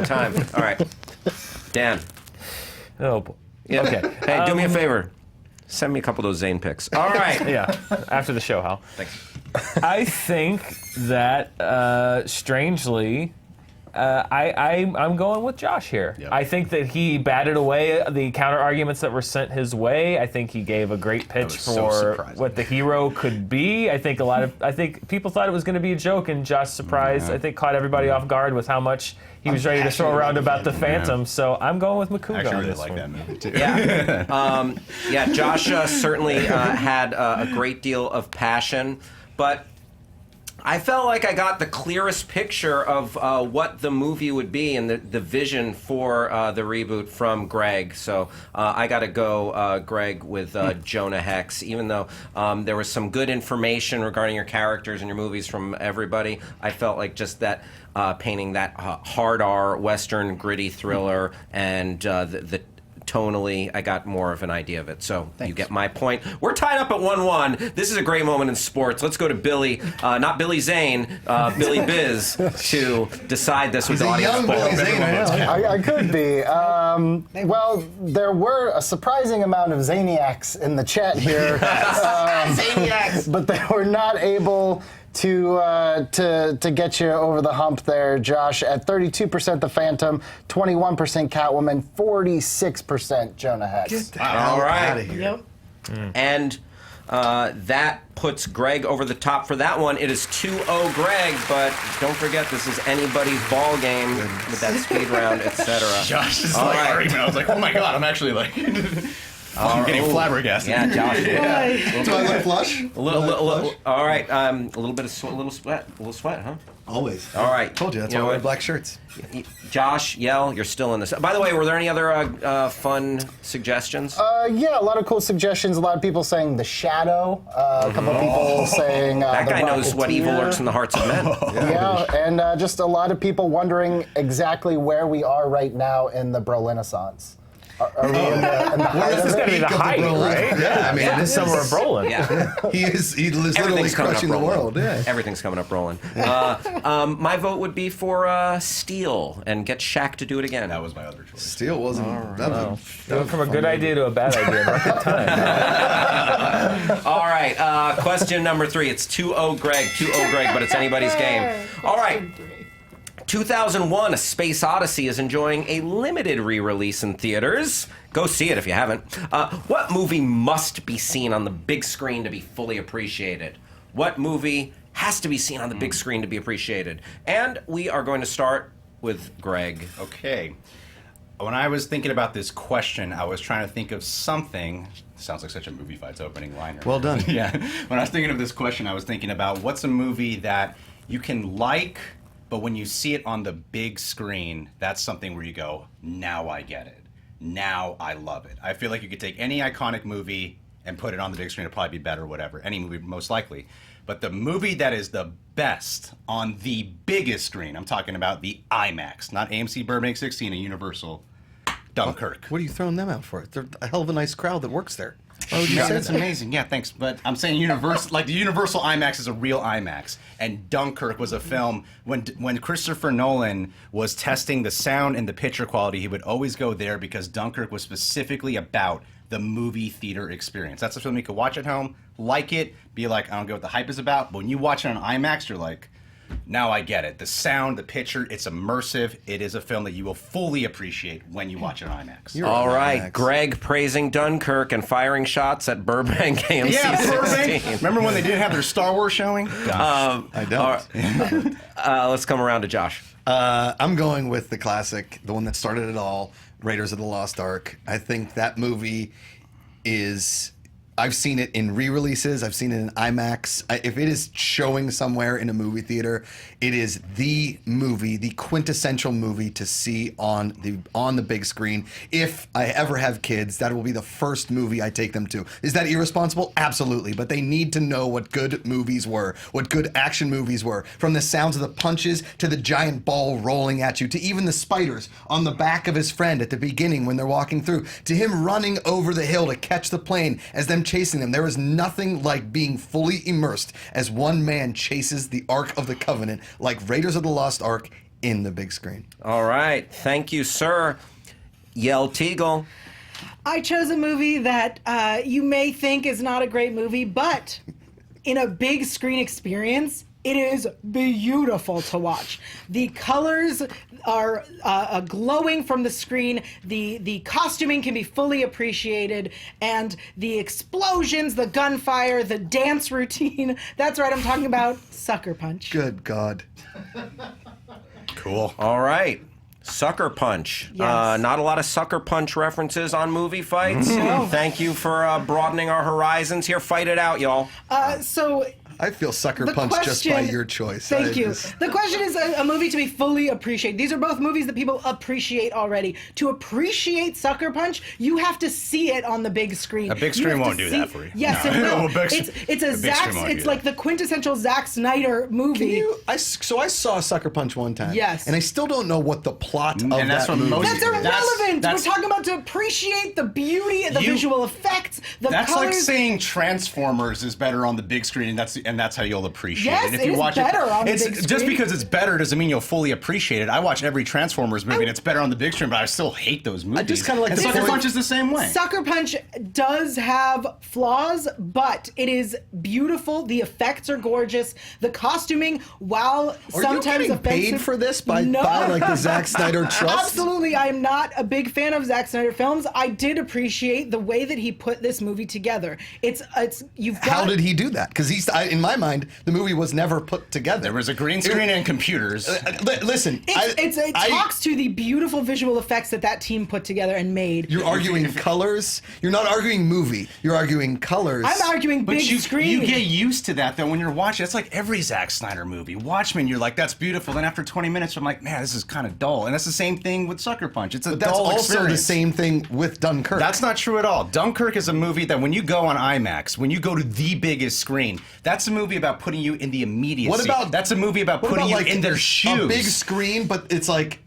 time. All right. Dan. Oh, boy. Yeah. Okay. Hey, do me a favor. Send me a couple of those Zane pics. All right. Yeah, after the show, Hal. Thanks. I think that, strangely, I'm going with Josh here. Yep. I think that he batted away the counter arguments that were sent his way. I think he gave a great pitch was so for surprising. what the hero could be. I think people thought it was going to be a joke, and Josh surprised. I think caught everybody off guard with how much he was ready to throw actually around really about the like Phantom. So I'm going with MACUGA I actually on really this like one. that movie too. Yeah. Yeah, Josh certainly had a great deal of passion, but I felt like I got the clearest picture of what the movie would be and the vision for the reboot from Greg. So I got to go, Greg, with Jonah Hex. Even though there was some good information regarding your characters and your movies from everybody, I felt like just that painting that hard R Western gritty thriller and the tonally, I got more of an idea of it. So you get my point. We're tied up at 1-1. This is a great moment in sports. Let's go to Billy, not Billy Zane, Billy Biz, to decide this with the He's a audience young poll. Billy Zane, I know. I could be. Well, there were a surprising amount of Zaniacs in the chat here. Zaniacs. But they were not able to get you over the hump there, Josh. At 32% the Phantom, 21% Catwoman, 46% Jonah Hex. All right. Out of here. yep. And that puts Greg over the top for that one. It is 2-0 Greg, but don't forget this is anybody's ball game with that speed round, etc. Josh is All like right. arguing. I was like, oh my god, I'm actually like, I'm getting flabbergasted. Yeah, Josh. Do I look flush? A little, all right. A little bit of a little sweat, huh? Always. All right. Told you, that's You why know I wear what? black shirts. Josh, Yell, you're still in this. By the way, were there any other fun suggestions? Yeah, a lot of cool suggestions. A lot of people saying The Shadow. A couple of people saying that The guy knows what evil Rocketeer. lurks in the hearts of men. Yeah, and just a lot of people wondering exactly where we are right now in the Brolin-essence. Are we in the height This of is it? going to be the Peak of the height, Brolin. right? Yeah, I mean, This this summer of is- Brolin. Yeah. He is literally Everything's coming up crushing the rolling. world. Yeah. Everything's coming up rolling. My vote would be for Steel and get Shaq to do it again. That was my other choice. Steel wasn't. That went from a good idea to a bad idea. Not good time. All right, question number 3. It's 2-0 Greg, 2-0 Greg, but it's anybody's game. All right. 2001, A Space Odyssey is enjoying a limited re-release in theaters. Go see it if you haven't. What movie must be seen on the big screen to be fully appreciated? What movie has to be seen on the big screen to be appreciated? And we are going to start with Greg. Okay. When I was thinking about this question, I was trying to think of something. Sounds like such a movie fights opening liner. Well done. Yeah. When I was thinking of this question, I was thinking about what's a movie that you can like, but when you see it on the big screen, that's something where you go, now I get it. Now I love it. I feel like you could take any iconic movie and put it on the big screen, it'd probably be better, whatever. Any movie, most likely. But the movie that is the best on the biggest screen, I'm talking about the IMAX, not AMC Burbank 16 and Universal, Dunkirk. What are you throwing them out for? They're a hell of a nice crowd that works there. Why would you Yeah, say that's that? amazing. Yeah, thanks. But I'm saying Universal, like the Universal IMAX is a real IMAX, and Dunkirk was a film when Christopher Nolan was testing the sound and the picture quality, he would always go there because Dunkirk was specifically about the movie theater experience. That's a film you could watch at home, like it, be like, I don't know what the hype is about. But when you watch it on IMAX, you're like, Now I get it. The sound, the picture, it's immersive. It is a film that you will fully appreciate when you watch it on IMAX. All right, Greg praising Dunkirk and firing shots at Burbank AMC 16. Remember when they didn't have their Star Wars showing? I don't. Let's come around to Josh. I'm going with the classic, the one that started it all, Raiders of the Lost Ark. I think that movie is... I've seen it in re-releases. I've seen it in IMAX. If it is showing somewhere in a movie theater, it is the movie, the quintessential movie to see on the big screen. If I ever have kids, that will be the first movie I take them to. Is that irresponsible? Absolutely. But they need to know what good movies were, what good action movies were. From the sounds of the punches to the giant ball rolling at you, to even the spiders on the back of his friend at the beginning when they're walking through, to him running over the hill to catch the plane as them chasing them. There is nothing like being fully immersed as one man chases the Ark of the Covenant like Raiders of the Lost Ark in the big screen. All right. Thank you, sir. YAEL TYGIEL. I chose a movie that you may think is not a great movie, but in a big screen experience, it is beautiful to watch. The colors are glowing from the screen. The costuming can be fully appreciated. And the explosions, the gunfire, the dance routine. That's right, I'm talking about Sucker Punch. Good God. Cool. All right. Sucker Punch. Yes. Not a lot of Sucker Punch references on movie fights. No. Thank you for broadening our horizons here. Fight it out, y'all. So... I feel Sucker The Punch just by question- your choice. Thank you. The question is a movie to be fully appreciated. These are both movies that people appreciate already. To appreciate Sucker Punch, you have to see it on the big screen. A big You screen have to won't do that for you. Yes, No. it will. A big screen won't do It's like the quintessential Zack Snyder movie. So I saw Sucker Punch one time. Yes. And I still don't know what the plot of And that's that what movie most- is. That's irrelevant. that's- We're talking about to appreciate the beauty, the You- visual effects, the That's colors. like saying Transformers is better on the big screen, and that's how you'll appreciate Yes, it. If it you is watch better on the it's big just screen. because it's better doesn't mean you'll fully appreciate it. I watch every Transformers movie, and it's better on the big screen, but I still hate those movies. just kinda like and the Sucker point- Punch is the same way. Sucker Punch does have flaws, but it is beautiful. The effects are gorgeous. The costuming, while Are you sometimes getting offensive, paid for this by No. like the Zack Snyder Trust? Absolutely, I am not a big fan of Zack Snyder films. I did appreciate the way that he put this movie together. It's you've got. How did he do that? Because in my mind, the movie was never put together. There was a green screen and computers. Listen, It talks to the beautiful visual effects that team put together and made. You're arguing colors. You're not arguing movie. You're arguing colors. I'm arguing But big screen. you get used to that though when you're watching. It's like every Zack Snyder movie. Watchmen, you're like, that's beautiful. Then after 20 minutes, I'm like, man, this is kind of dull. And that's the same thing with Sucker Punch. It's a That's dull also experience. the same thing with Dunkirk. That's not true at all. Dunkirk is a movie that when you go on IMAX, when you go to the biggest screen, that's a movie about putting you in the immediacy. What about- That's a movie about What putting about, you like, in their shoes. A big screen, but it's like,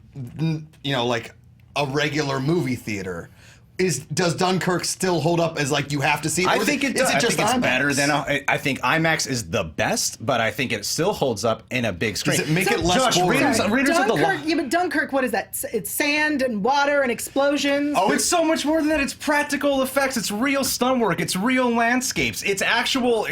like a regular movie theater. Does Dunkirk still hold up as like you have to see it? I Or is think it is does. I just think it's IMAX? better than. I think IMAX is the best, but I think it still holds up in a big screen. Does it make it less Josh, boring? Raiders of the Dunkirk, yeah, but Dunkirk, what is that? It's sand and water and explosions. Oh, it's so much more than that. It's practical effects. It's real stunt work. It's real landscapes. It's actual.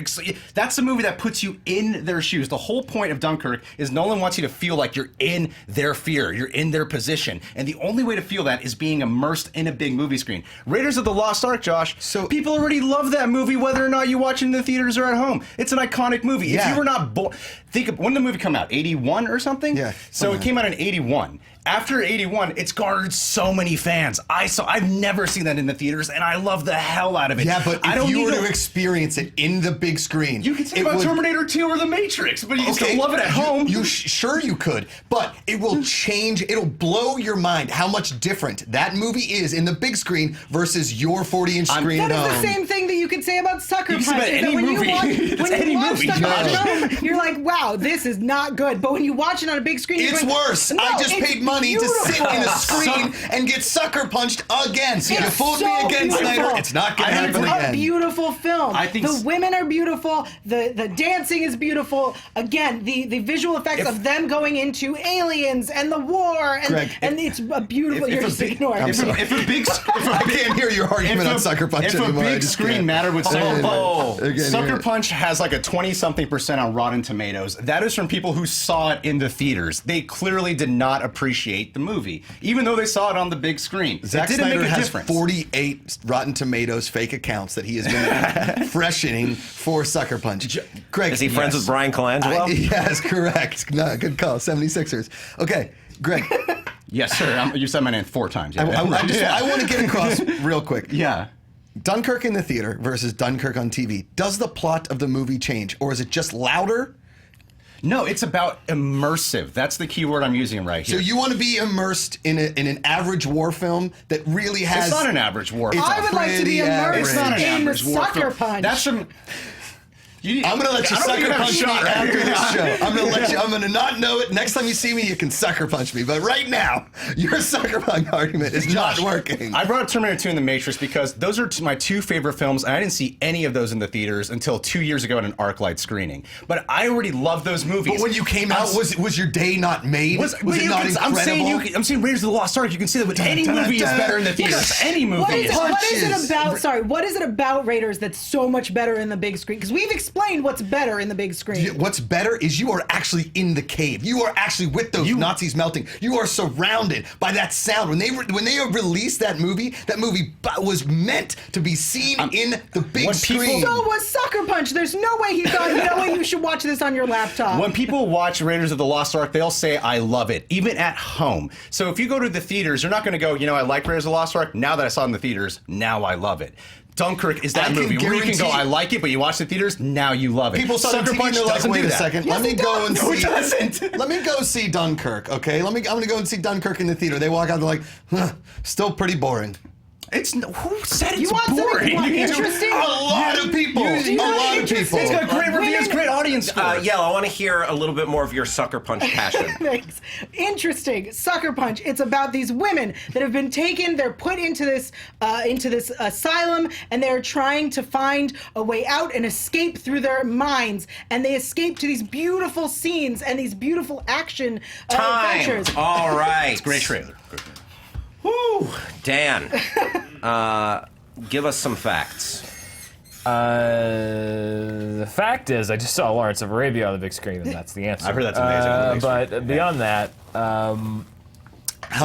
That's a movie that puts you in their shoes. The whole point of Dunkirk is Nolan wants you to feel like you're in their fear. You're in their position. And the only way to feel that is being immersed in a big movie screen. Raiders of the Lost Ark, Josh. So- people already love that movie, whether or not you watch it in the theaters or at home. It's an iconic movie. If Yeah. you were not born, think of when did the movie come out? 81 or something? Yeah, So something it came out in 81. After 81, it's garnered so many fans. I've never seen that in the theaters, and I love the hell out of it. Yeah, but I if don't you need were to experience it in the big screen, you could say it about would- Terminator 2 or The Matrix, but you can still love it at home. Sure you could, but it will change. It'll blow your mind how much different that movie is in the big screen versus your 40-inch screen That at is home. the same thing that you could say about Sucker You Punch. can say about is that any when movie. You watch, It's when any you watch movie, Sucker Punch Josh. at home, you're like, wow, this is not good. But when you watch it on a big screen, you're It's going, worse. No, I just it's paid money money to sit in a screen and get sucker punched again. So you fooled me again, Snyder. It's not going to happen It's a again. beautiful film. I think the women are beautiful. The dancing is beautiful. Again, the visual effects of them going into aliens and the war and Greg, it's a beautiful. You're just ignoring. I'm sorry. If a big, I can't hear your argument on Sucker Punch if anymore. a I big just screen can't. mattered with Solo, Again, Sucker here. Punch has like a 20-something% on Rotten Tomatoes. That is from people who saw it in the theaters. They clearly did not appreciate the movie, even though they saw it on the big screen. Zack it didn't Snyder make a has difference. 48 Rotten Tomatoes fake accounts that he has been freshening for Sucker Punch. Greg, Is he friends with Brian Colangelo? yes, correct. No, good call. 76ers. Okay, Greg. Yes, sir. You said my name 4 times. Yeah. I want to get across real quick. Yeah. Dunkirk in the theater versus Dunkirk on TV. Does the plot of the movie change, or is it just louder? No, it's about immersive. That's the key word I'm using right here. So you want to be immersed in an average war film that really has... It's not an average war It's film. I would like to be pretty average. immersed It's not an in average war Sucker film. Punch. That's from... I'm gonna let you sucker punch me after this show. I'm gonna not know it. Next time you see me, you can sucker punch me. But right now, your sucker punch argument is not working. I brought up Terminator 2 and The Matrix because those are my 2 favorite films, and I didn't see any of those in the theaters until 2 years ago at an ArcLight screening. But I already love those movies. But when you came out, was your day not made? Was it not incredible? I'm saying Raiders of the Lost Ark. You can see that any movie is better in the theaters. Any movie What is. is it about? Sorry, what is it about Raiders that's so much better in the big screen? Because we've explained what's better in the big screen. What's better is you are actually in the cave. You are actually with those Nazis melting. You are surrounded by that sound. When they released that movie was meant to be seen in the big screen. So was Sucker Punch. There's no way he thought, you know what, you should watch this on your laptop. When people watch Raiders of the Lost Ark, they'll say, I love it, even at home. So if you go to the theaters, you're not going to go, I like Raiders of the Lost Ark. Now that I saw it in the theaters, now I love it. Dunkirk is that movie where you can go, I like it, but you watch the theaters, now you love it. People saw Sucker the TV Punch and they're like, doesn't wait do a that. second. Yes, Let me it go and does. see. No, it doesn't. Let me go see Dunkirk. Okay, I'm gonna go and see Dunkirk in the theater. They walk out, they're like, still pretty boring. Who said You it's want something boring? interesting? A lot of people. Do you A want lot of interesting? people. It's got great reviews, great audience scores. I want to hear a little bit more of your Sucker Punch passion. Thanks. Interesting. Sucker Punch. It's about these women that have been taken. They're put into this asylum, and they're trying to find a way out and escape through their minds. And they escape to these beautiful scenes and these beautiful action adventures. All right. Great trailer. Woo. Dan, give us some facts. The fact is, I just saw Lawrence of Arabia on the big screen, and that's the answer. I've heard that's amazing on the big But beyond that, How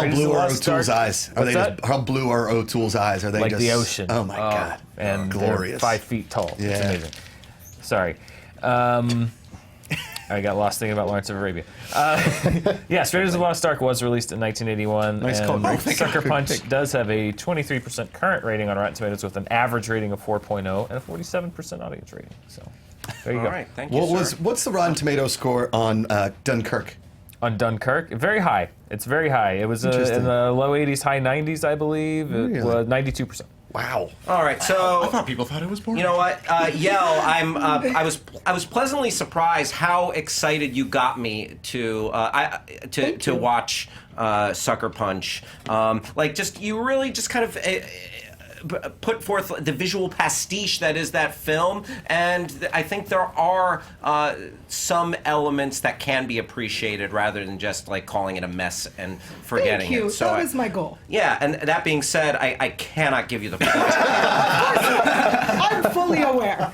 Raiders blue of the are Lost O'Toole's Ark. eyes? What's that? How blue are O'Toole's eyes? Are they like just the ocean. Oh my God! And glorious. they're 5 feet tall. It's Yeah. amazing. Sorry. I got lost thinking about Lawrence of Arabia. Yes, Raiders of the Lost Ark was released in 1981. Nice call, and Greg. Sucker Punch does have a 23% current rating on Rotten Tomatoes with an average rating of 4.0 and a 47% audience rating. So there you All go. right, thank you, sir. What's the Rotten Tomato score on Dunkirk? On Dunkirk, very high. It's very high. It was in Interesting. the low 80s, high 90s, I believe. It Really? was 92%. Wow. All right, so I thought people thought it was boring. you know what, YAEL, I was pleasantly surprised how excited you got me to watch Sucker Punch. You really just kind of. Put forth the visual pastiche that is that film, and I think there are some elements that can be appreciated rather than just like calling it a mess and forgetting Thank you. it. So That was my goal. Yeah, and that being said, I cannot give you the point. I'm fully aware.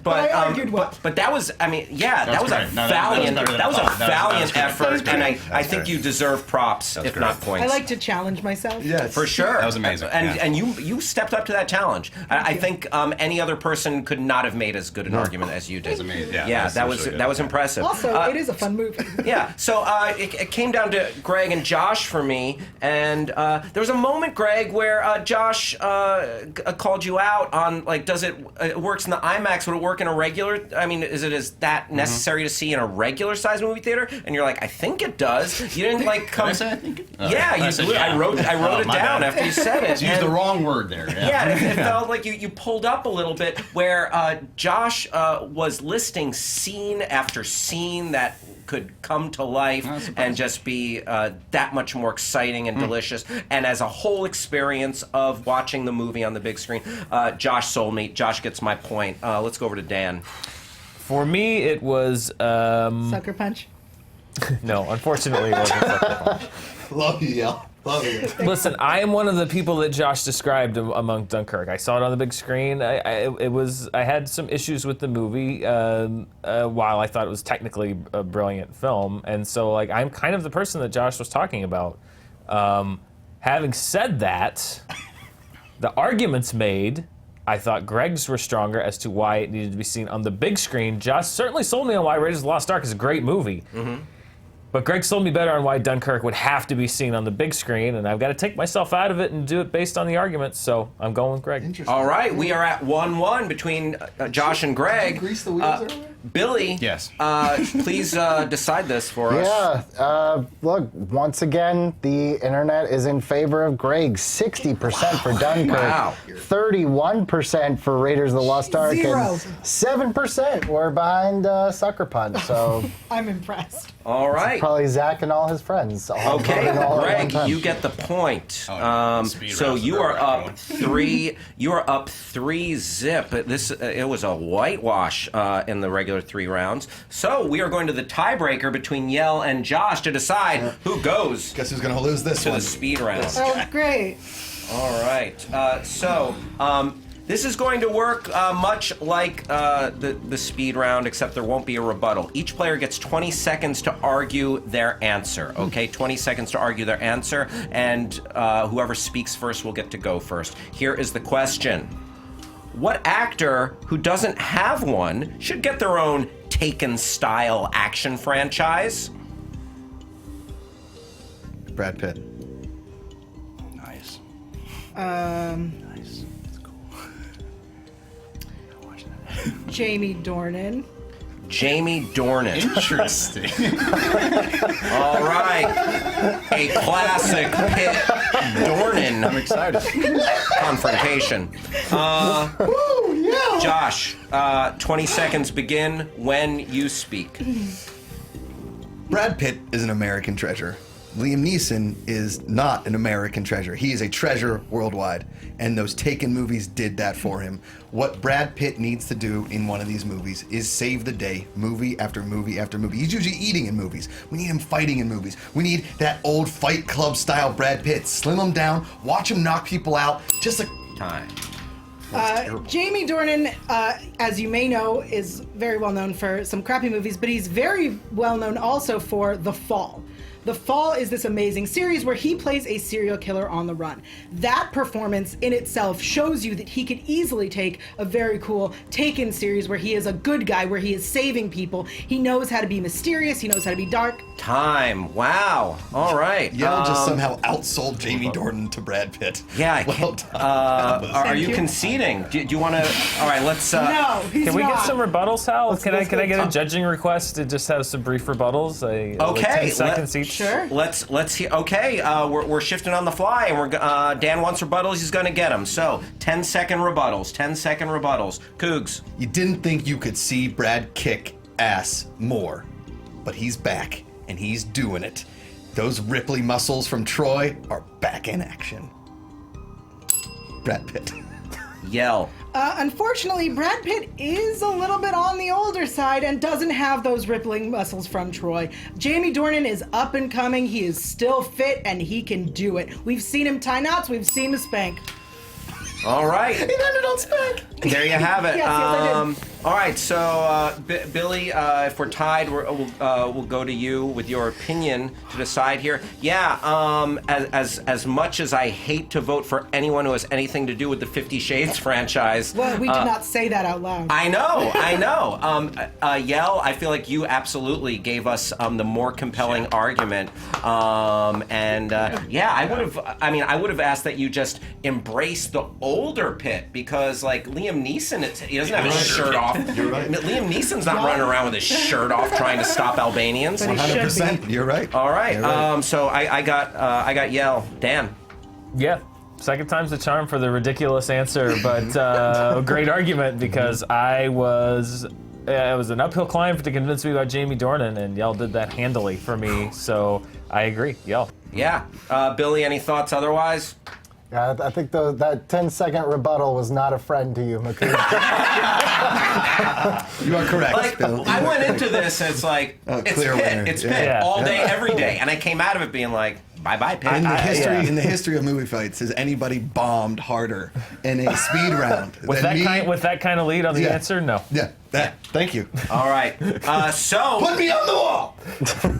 But I argued well. but that was, I mean, yeah, that was a great. No, that was valiant, better than that was a I thought. That was valiant great. effort, and I think great. you deserve props, if great. not points. I like to challenge myself. Yes. For sure. That was amazing, And yeah. and you stepped up to that challenge. I think any other person could not have made as good an argument as you did. That's amazing. Yeah, Yeah, that's that was really good. that was impressive. Also, it is a fun movie. Yeah, so it came down to Greg and Josh for me, and there was a moment, Greg, where Josh called you out on, like, does it works in the IMAX, would it work in a regular, I mean, is it that necessary to see in a regular size movie theater? And you're like, I think it does. You didn't like come. Did I say I think it? Yeah, you said did. yeah. I wrote it my down bad. after you said it. You used and- the wrong word there. yeah, it felt like you pulled up a little bit where Josh was listing scene after scene that could come to life and just be that much more exciting and delicious. And as a whole experience of watching the movie on the big screen, Josh sold me. Josh gets my point. Let's go over to Dan. For me, it was Sucker Punch. no. Unfortunately, it wasn't Sucker Punch. Love you, Yale. Love you. Listen, I am one of the people that Josh described among Dunkirk. I saw it on the big screen. I had some issues with the movie while I thought it was technically a brilliant film, and so like I'm kind of the person that Josh was talking about. Having said that, the arguments made, I thought Greg's were stronger as to why it needed to be seen on the big screen. Josh certainly sold me on why Raiders of the Lost Ark is a great movie. But Greg sold me better on why Dunkirk would have to be seen on the big screen, and I've got to take myself out of it and do it based on the arguments, so I'm going with Greg. All right, we are at 1-1 between Josh and Greg. Grease the wheels earlier? Billy, Yes. Please decide this for us. Yeah, look, once again, the internet is in favor of Greg. 60% for Dunkirk, Wow. 31% for Raiders of the Lost Ark, Zero. and 7% were behind Sucker Punch. So I'm impressed. All right. probably Zach and all his friends. All Okay, voting all at one Greg, time. you get the point. Speed So rounds you are are right up going. 3. You are up 3-zip. It was a whitewash in the regular 3 rounds. So we are going to the tiebreaker between Yell and Josh to decide who goes Guess who's gonna lose this to one? the speed rounds. Oh, great. All right. This is going to work much like the speed round, except there won't be a rebuttal. Each player gets 20 seconds to argue their answer, okay? 20 seconds to argue their answer, and whoever speaks first will get to go first. Here is the question. What actor who doesn't have one should get their own Taken-style action franchise? Brad Pitt. Nice. Nice. That's cool. Jamie Dornan. Jamie Dornan. Interesting. All right. A classic Pitt Dornan I'm excited. confrontation. Josh, 20 seconds begin when you speak. Brad Pitt is an American treasure. Liam Neeson is not an American treasure. He is a treasure worldwide, and those Taken movies did that for him. What Brad Pitt needs to do in one of these movies is save the day, movie after movie after movie. He's usually eating in movies. We need him fighting in movies. We need that old Fight Club style Brad Pitt. Slim him down, watch him knock people out, just like... Time. Jamie Dornan, as you may know, is very well known for some crappy movies, but he's very well known also for The Fall. The Fall is this amazing series where he plays a serial killer on the run. That performance in itself shows you that he could easily take a very cool Taken series where he is a good guy, where he is saving people. He knows how to be mysterious, he knows how to be dark. Time. Wow. All right. Yell just somehow outsold Jamie Dornan to Brad Pitt. Yeah. I Well can't- done. are Thank you you. conceding? Do you want to? All right. Let's. No, he's Can we not. get some rebuttals, Hal? Can I get a Tom. judging request to just have some brief rebuttals? Like Okay, 10 seconds each. Sure. Let's hear. Okay. We're shifting on the fly, and we're Dan wants rebuttals. He's going to get them. So 10-second rebuttals. 10-second rebuttals. Cougs. You didn't think you could see Brad kick ass more, but he's back, and he's doing it. Those Ripley muscles from Troy are back in action. Brad Pitt. Yell. Unfortunately, Brad Pitt is a little bit on the older side and doesn't have those rippling muscles from Troy. Jamie Dornan is up and coming. He is still fit, and he can do it. We've seen him tie knots. We've seen him spank. All right. He landed on Spank. There you have it. Yes, I did. All right, so Billy, if we're tied, we'll go to you with your opinion to decide here. Yeah, as much as I hate to vote for anyone who has anything to do with the 50 Shades franchise. Well, we did not say that out loud. I know. Yell, I feel like you absolutely gave us the more compelling argument. Yeah, I would have asked that you just embrace the older Pitt, because like Liam Neeson, he doesn't have his shirt off. You're right. Liam Neeson's not running around with his shirt off trying to stop Albanians. But he should 100%. be. You're right. All right. You're right. So I got Yell. Dan. Yeah. Second time's the charm for the ridiculous answer, but great argument, because I was it was an uphill climb to convince me about Jamie Dornan, and Yael did that handily for me. So I agree, Yael. Yeah. Billy, any thoughts otherwise? Yeah, I think that 10-second rebuttal was not a friend to you, MACUGA. You are correct, Like, Bill. I went into this, and it's like, it's clear Pitt. winner. It's Yeah. Pitt Yeah. all day, every day. And I came out of it being like, bye-bye, Pitt. In the yeah. history of movie fights, has anybody bombed harder in a speed round With than that me? with that kind of lead on the Yeah. answer, no. Yeah, that. Thank you. All right. So, Put me on the wall.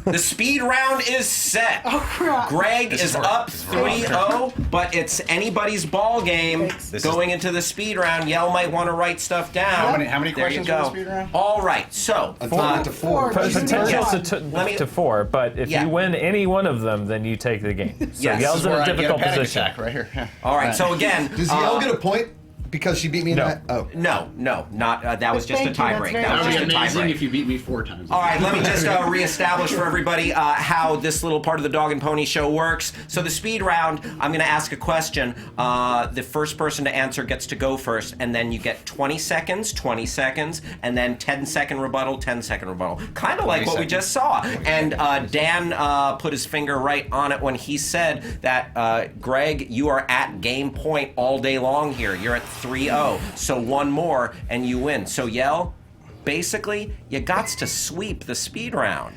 the speed round is set. Oh, crap. Greg is up 3-0, but it's anybody's ball game Thanks. going into the speed round. Yael might want to write stuff down. How many There questions you for the go. speed round? All right. So, To four. Potential Yes. Let me- to 4, but if Yeah. you win any one of them, then you take the game. So Yes. Yael's in Where a I get difficult panic position. attack right here. Yeah. all right. So again, Does Yael get a point because she beat me in No. that? Oh. no, not that was just a Thank you, that's tiebreak. very That was nice. just a tiebreak. if you beat me 4 times. All right, let me just reestablish for everybody how this little part of the Dog and Pony Show works. So the speed round, I'm going to ask a question. The first person to answer gets to go first, and then you get 20 seconds, and then 10-second rebuttal, 10-second rebuttal. Kind of like what we just saw. And Dan put his finger right on it when he said that, Greg, you are at game point all day long here. You're at 3-0. So one more, and you win. So Yael, basically, you gots to sweep the speed round.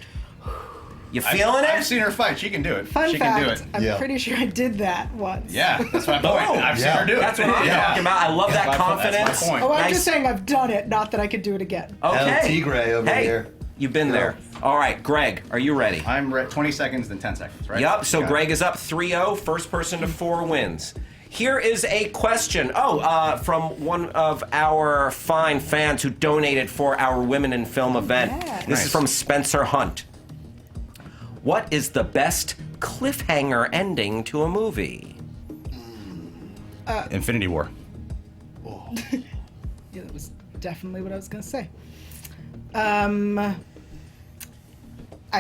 You feeling I've it? seen her fight. She can do it. Fun she fact, can do it. I'm Yeah. pretty sure I did that once. Yeah, that's my point. I've seen her do it. That's what I'm Yeah. talking about. I love that That's confidence. my point. Oh, I'm Nice. just saying I've done it, not that I could do it again. Okay. El Tigre over hey, here. you've been there. All right, Greg, are you ready? I'm 20 seconds, then 10 seconds, right? Yup, so Got it. Greg is up 3-0. First person to 4 wins. Here is a question. From one of our fine fans who donated for our Women in Film event. Yeah. This is Nice. from Spencer Hunt. What is the best cliffhanger ending to a movie? Infinity War. Yeah, that was definitely what I was going to say. I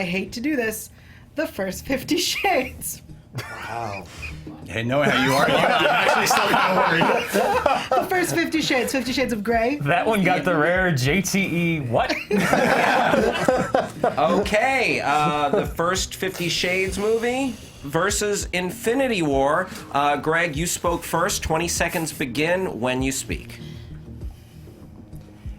hate to do this. The first 50 Shades. Wow. Hey, knowing how you are, I'm actually still kind of worried. The first 50 Shades. 50 Shades of Grey. That one got the rare JTE what? Okay, the first 50 Shades movie versus Infinity War. Greg, you spoke first. 20 seconds begin when you speak.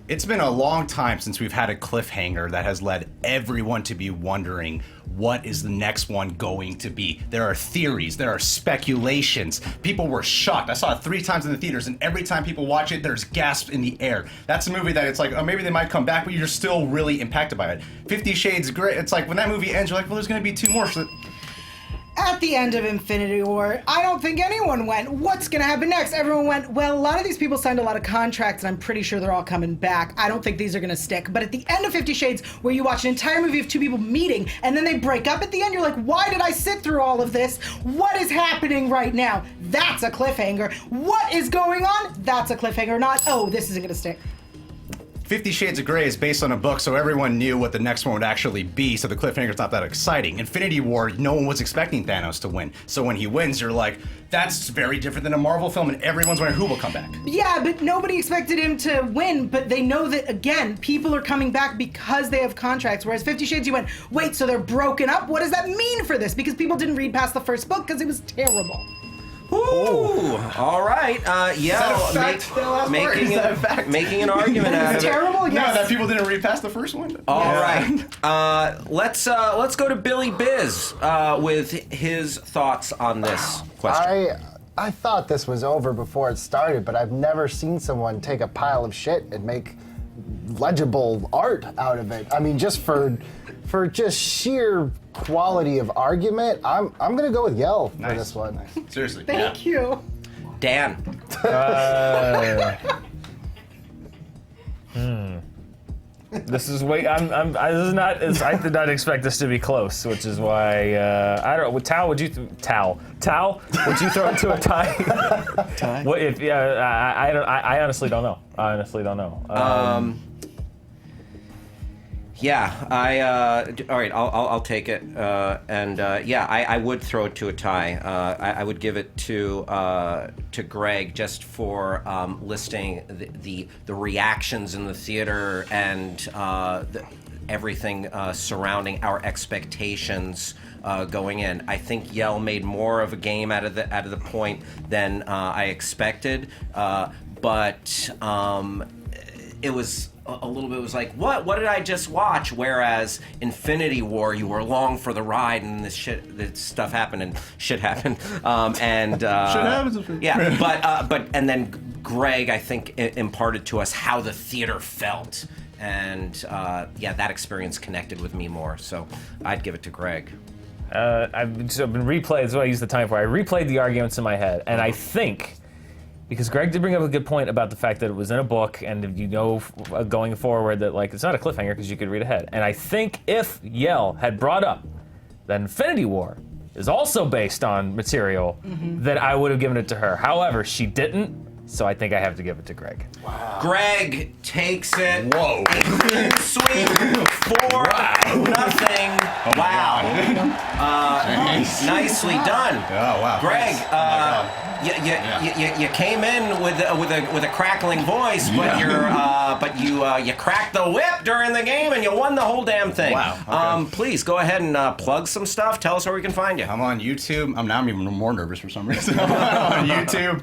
It's been a long time since we've had a cliffhanger that has led everyone to be wondering what is the next one going to be. There are theories, there are speculations. People were shocked. I saw it 3 times in the theaters, and every time people watch it, there's gasps in the air. That's a movie that it's like, oh, maybe they might come back, but you're still really impacted by it. 50 Shades Grey, it's like when that movie ends, you're like, well, there's going to be 2 more. So At the end of Infinity War, I don't think anyone went, what's going to happen next? Everyone went, well, a lot of these people signed a lot of contracts, and I'm pretty sure they're all coming back. I don't think these are going to stick. But at the end of 50 Shades, where you watch an entire movie of 2 people meeting, and then they break up at the end, you're like, why did I sit through all of this? What is happening right now? That's a cliffhanger. What is going on? That's a cliffhanger, not, oh, this isn't going to stick. 50 Shades of Grey is based on a book, so everyone knew what the next one would actually be, so the cliffhanger's not that exciting. Infinity War, no one was expecting Thanos to win. So when he wins, you're like, that's very different than a Marvel film, and everyone's wondering who will come back. Yeah, but nobody expected him to win, but they know that, again, people are coming back because they have contracts, whereas 50 Shades, you went, wait, so they're broken up? What does that mean for this? Because people didn't read past the first book because it was terrible. Ooh, all right. Making an argument out of it. Terrible? No, Yes. that people didn't read past the first one. All right. Let's go to Billy Biz with his thoughts on this question. I thought this was over before it started, but I've never seen someone take a pile of shit and make legible art out of it. I mean, just for just sheer quality of argument, I'm gonna go with Yael for this one. Nice. Seriously. Thank you. Dan. This is way. This is not. I did not expect this to be close, which is why I don't know. Tao, would you? Tao, would you throw it to a tie? Tie? What if? Yeah, I honestly don't know. I honestly don't know. Yeah, all right, I'll take it. I would throw it to a tie. I would give it to Greg just for listing the reactions in the theater and everything surrounding our expectations going in. I think YAEL made more of a game out of the point than I expected, but it was a little bit. It was like, what did I just watch? Whereas Infinity War, you were along for the ride, and this stuff happened, and shit happened, and shit happens. Yeah, but then Greg, I think, imparted to us how the theater felt, and that experience connected with me more. So I'd give it to Greg. I've been replayed. That's what I use the time for. I replayed the arguments in my head, and I think, because Greg did bring up a good point about the fact that it was in a book, and you know, going forward, that like it's not a cliffhanger because you could read ahead. And I think if YAEL had brought up that Infinity War is also based on material, then I would have given it to her. However, she didn't, so I think I have to give it to Greg. Wow. Greg takes it. Whoa. Sweet 4-0. Wow. Nicely done. Oh wow. Greg, you came in with a crackling voice, but you cracked the whip during the game and you won the whole damn thing. Wow. Okay. Please go ahead and plug some stuff. Tell us where we can find you. I'm on YouTube. I'm even more nervous for some reason. I'm on YouTube,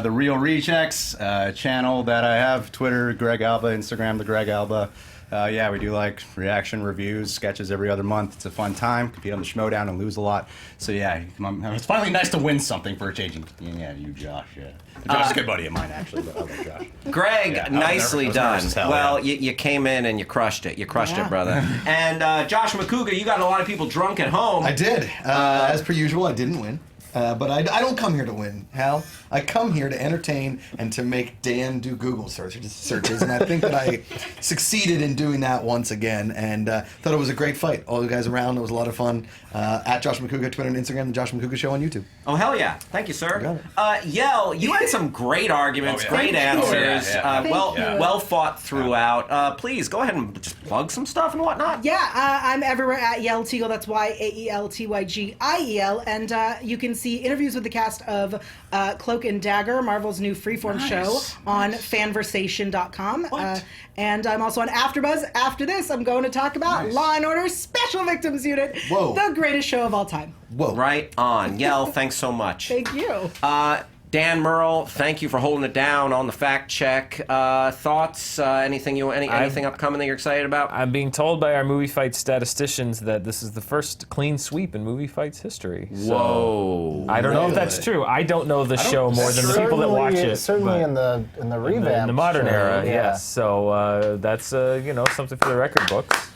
The Real Rejects channel that I have, Twitter, Greg Alba, Instagram, The Greg Alba. We do like reaction reviews, sketches every other month. It's a fun time. Compete on the Schmodown and lose a lot. So yeah, it's finally nice to win something for a change. Yeah, you, Josh. Yeah, Josh is a good buddy of mine actually, but I love Josh. Greg, nicely done. Well, you came in and you crushed it. You crushed it, brother. And Josh MACUGA, you got a lot of people drunk at home. I did. As per usual, I didn't win. But I don't come here to win, Hal. I come here to entertain and to make Dan do Google searches, and I think that I succeeded in doing that once again, and thought it was a great fight. All you guys around, it was a lot of fun. At Josh MACUGA, Twitter and Instagram, the Josh MACUGA Show on YouTube. Oh, hell yeah. Thank you, sir. got it. YAEL, you had some great arguments, great answers, well fought throughout. Please, go ahead and just plug some stuff and whatnot. Yeah, I'm everywhere at YAEL Tygiel. That's YAELTYGIEL. And you can see interviews with the cast of Cloak and Dagger, Marvel's new freeform show, on fanversation.com. And I'm also on AfterBuzz. After this, I'm going to talk about Law & Order Special Victims Unit, the greatest show of all time. Whoa. Right on. YAEL, thanks so much. Thank you. Dan Merle, thank you for holding it down on the fact check. Thoughts? Anything upcoming that you're excited about? I'm being told by our movie fight statisticians that this is the first clean sweep in movie fights history. Whoa! I don't know if that's true. I don't know the show more than the people that watch it. Certainly in the revamp, in the modern show, era, yes. So that's something for the record books.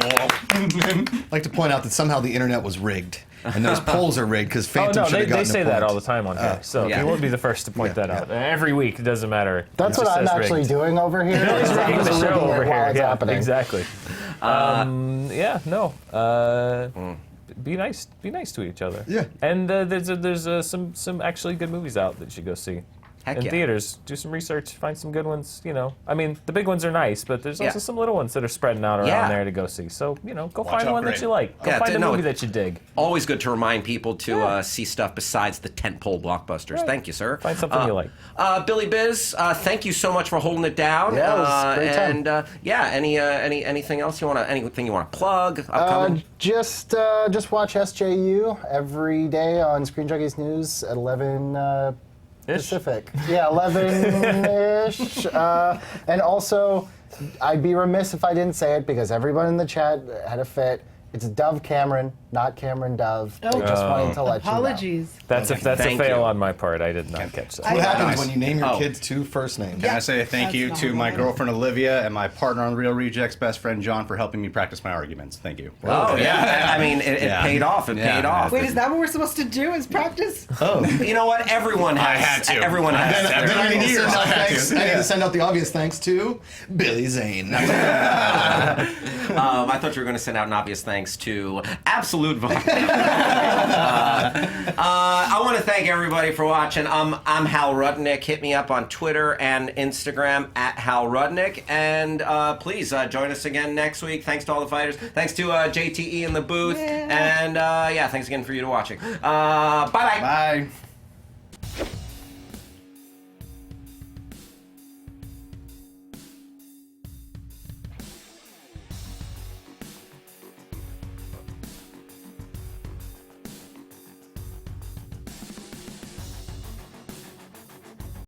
I'd like to point out that somehow the internet was rigged. And those polls are rigged because Phantom should have gotten they say a that point. all the time on here. So you won't be the first to point that out. Every week, it doesn't matter. That's what I'm actually doing over here. He's rigging the show over here. Yeah, happening. exactly. Be nice to each other. Yeah. And there's some actually good movies out that you should go see. In theaters, do some research, find some good ones. I mean, the big ones are nice, but there's also some little ones that are spreading out around there to go see. So, go find one that you like. Go find a movie that you dig. Always good to remind people to see stuff besides the tentpole blockbusters. Right. Thank you, sir. Find something you like. Billy Biz, thank you so much for holding it down. Yeah, it was a great time. And anything else you want to plug? Upcoming? Just watch SJU every day on Screen Junkies News at 11. Pacific. Yeah, 11-ish. And also, I'd be remiss if I didn't say it because everyone in the chat had a fit. It's Dove Cameron, not Cameron Dove. I just wanted to let Apologies. That's a fail on my part. I did not catch that. What happens when you name your kids two first names? Can I say thank you That's to my not girlfriend Olivia and my partner on Real Rejects, best friend John, for helping me practice my arguments. Thank you. Oh, yeah. I mean, it paid off. It paid off. Wait, is that what we're supposed to do? Is practice? Oh. You know what? Everyone has. I had to. Everyone has. Then I need to send out the obvious thanks to Billy Zane. I thought you were going to send out an obvious thanks to Absolute Vodka. I want to thank everybody for watching. I'm Hal Rudnick. Hit me up on Twitter and Instagram at Hal Rudnick. And please join us again next week. Thanks to all the fighters. Thanks to JTE in the booth. And yeah, thanks again for you to watching. Bye-bye. Bye.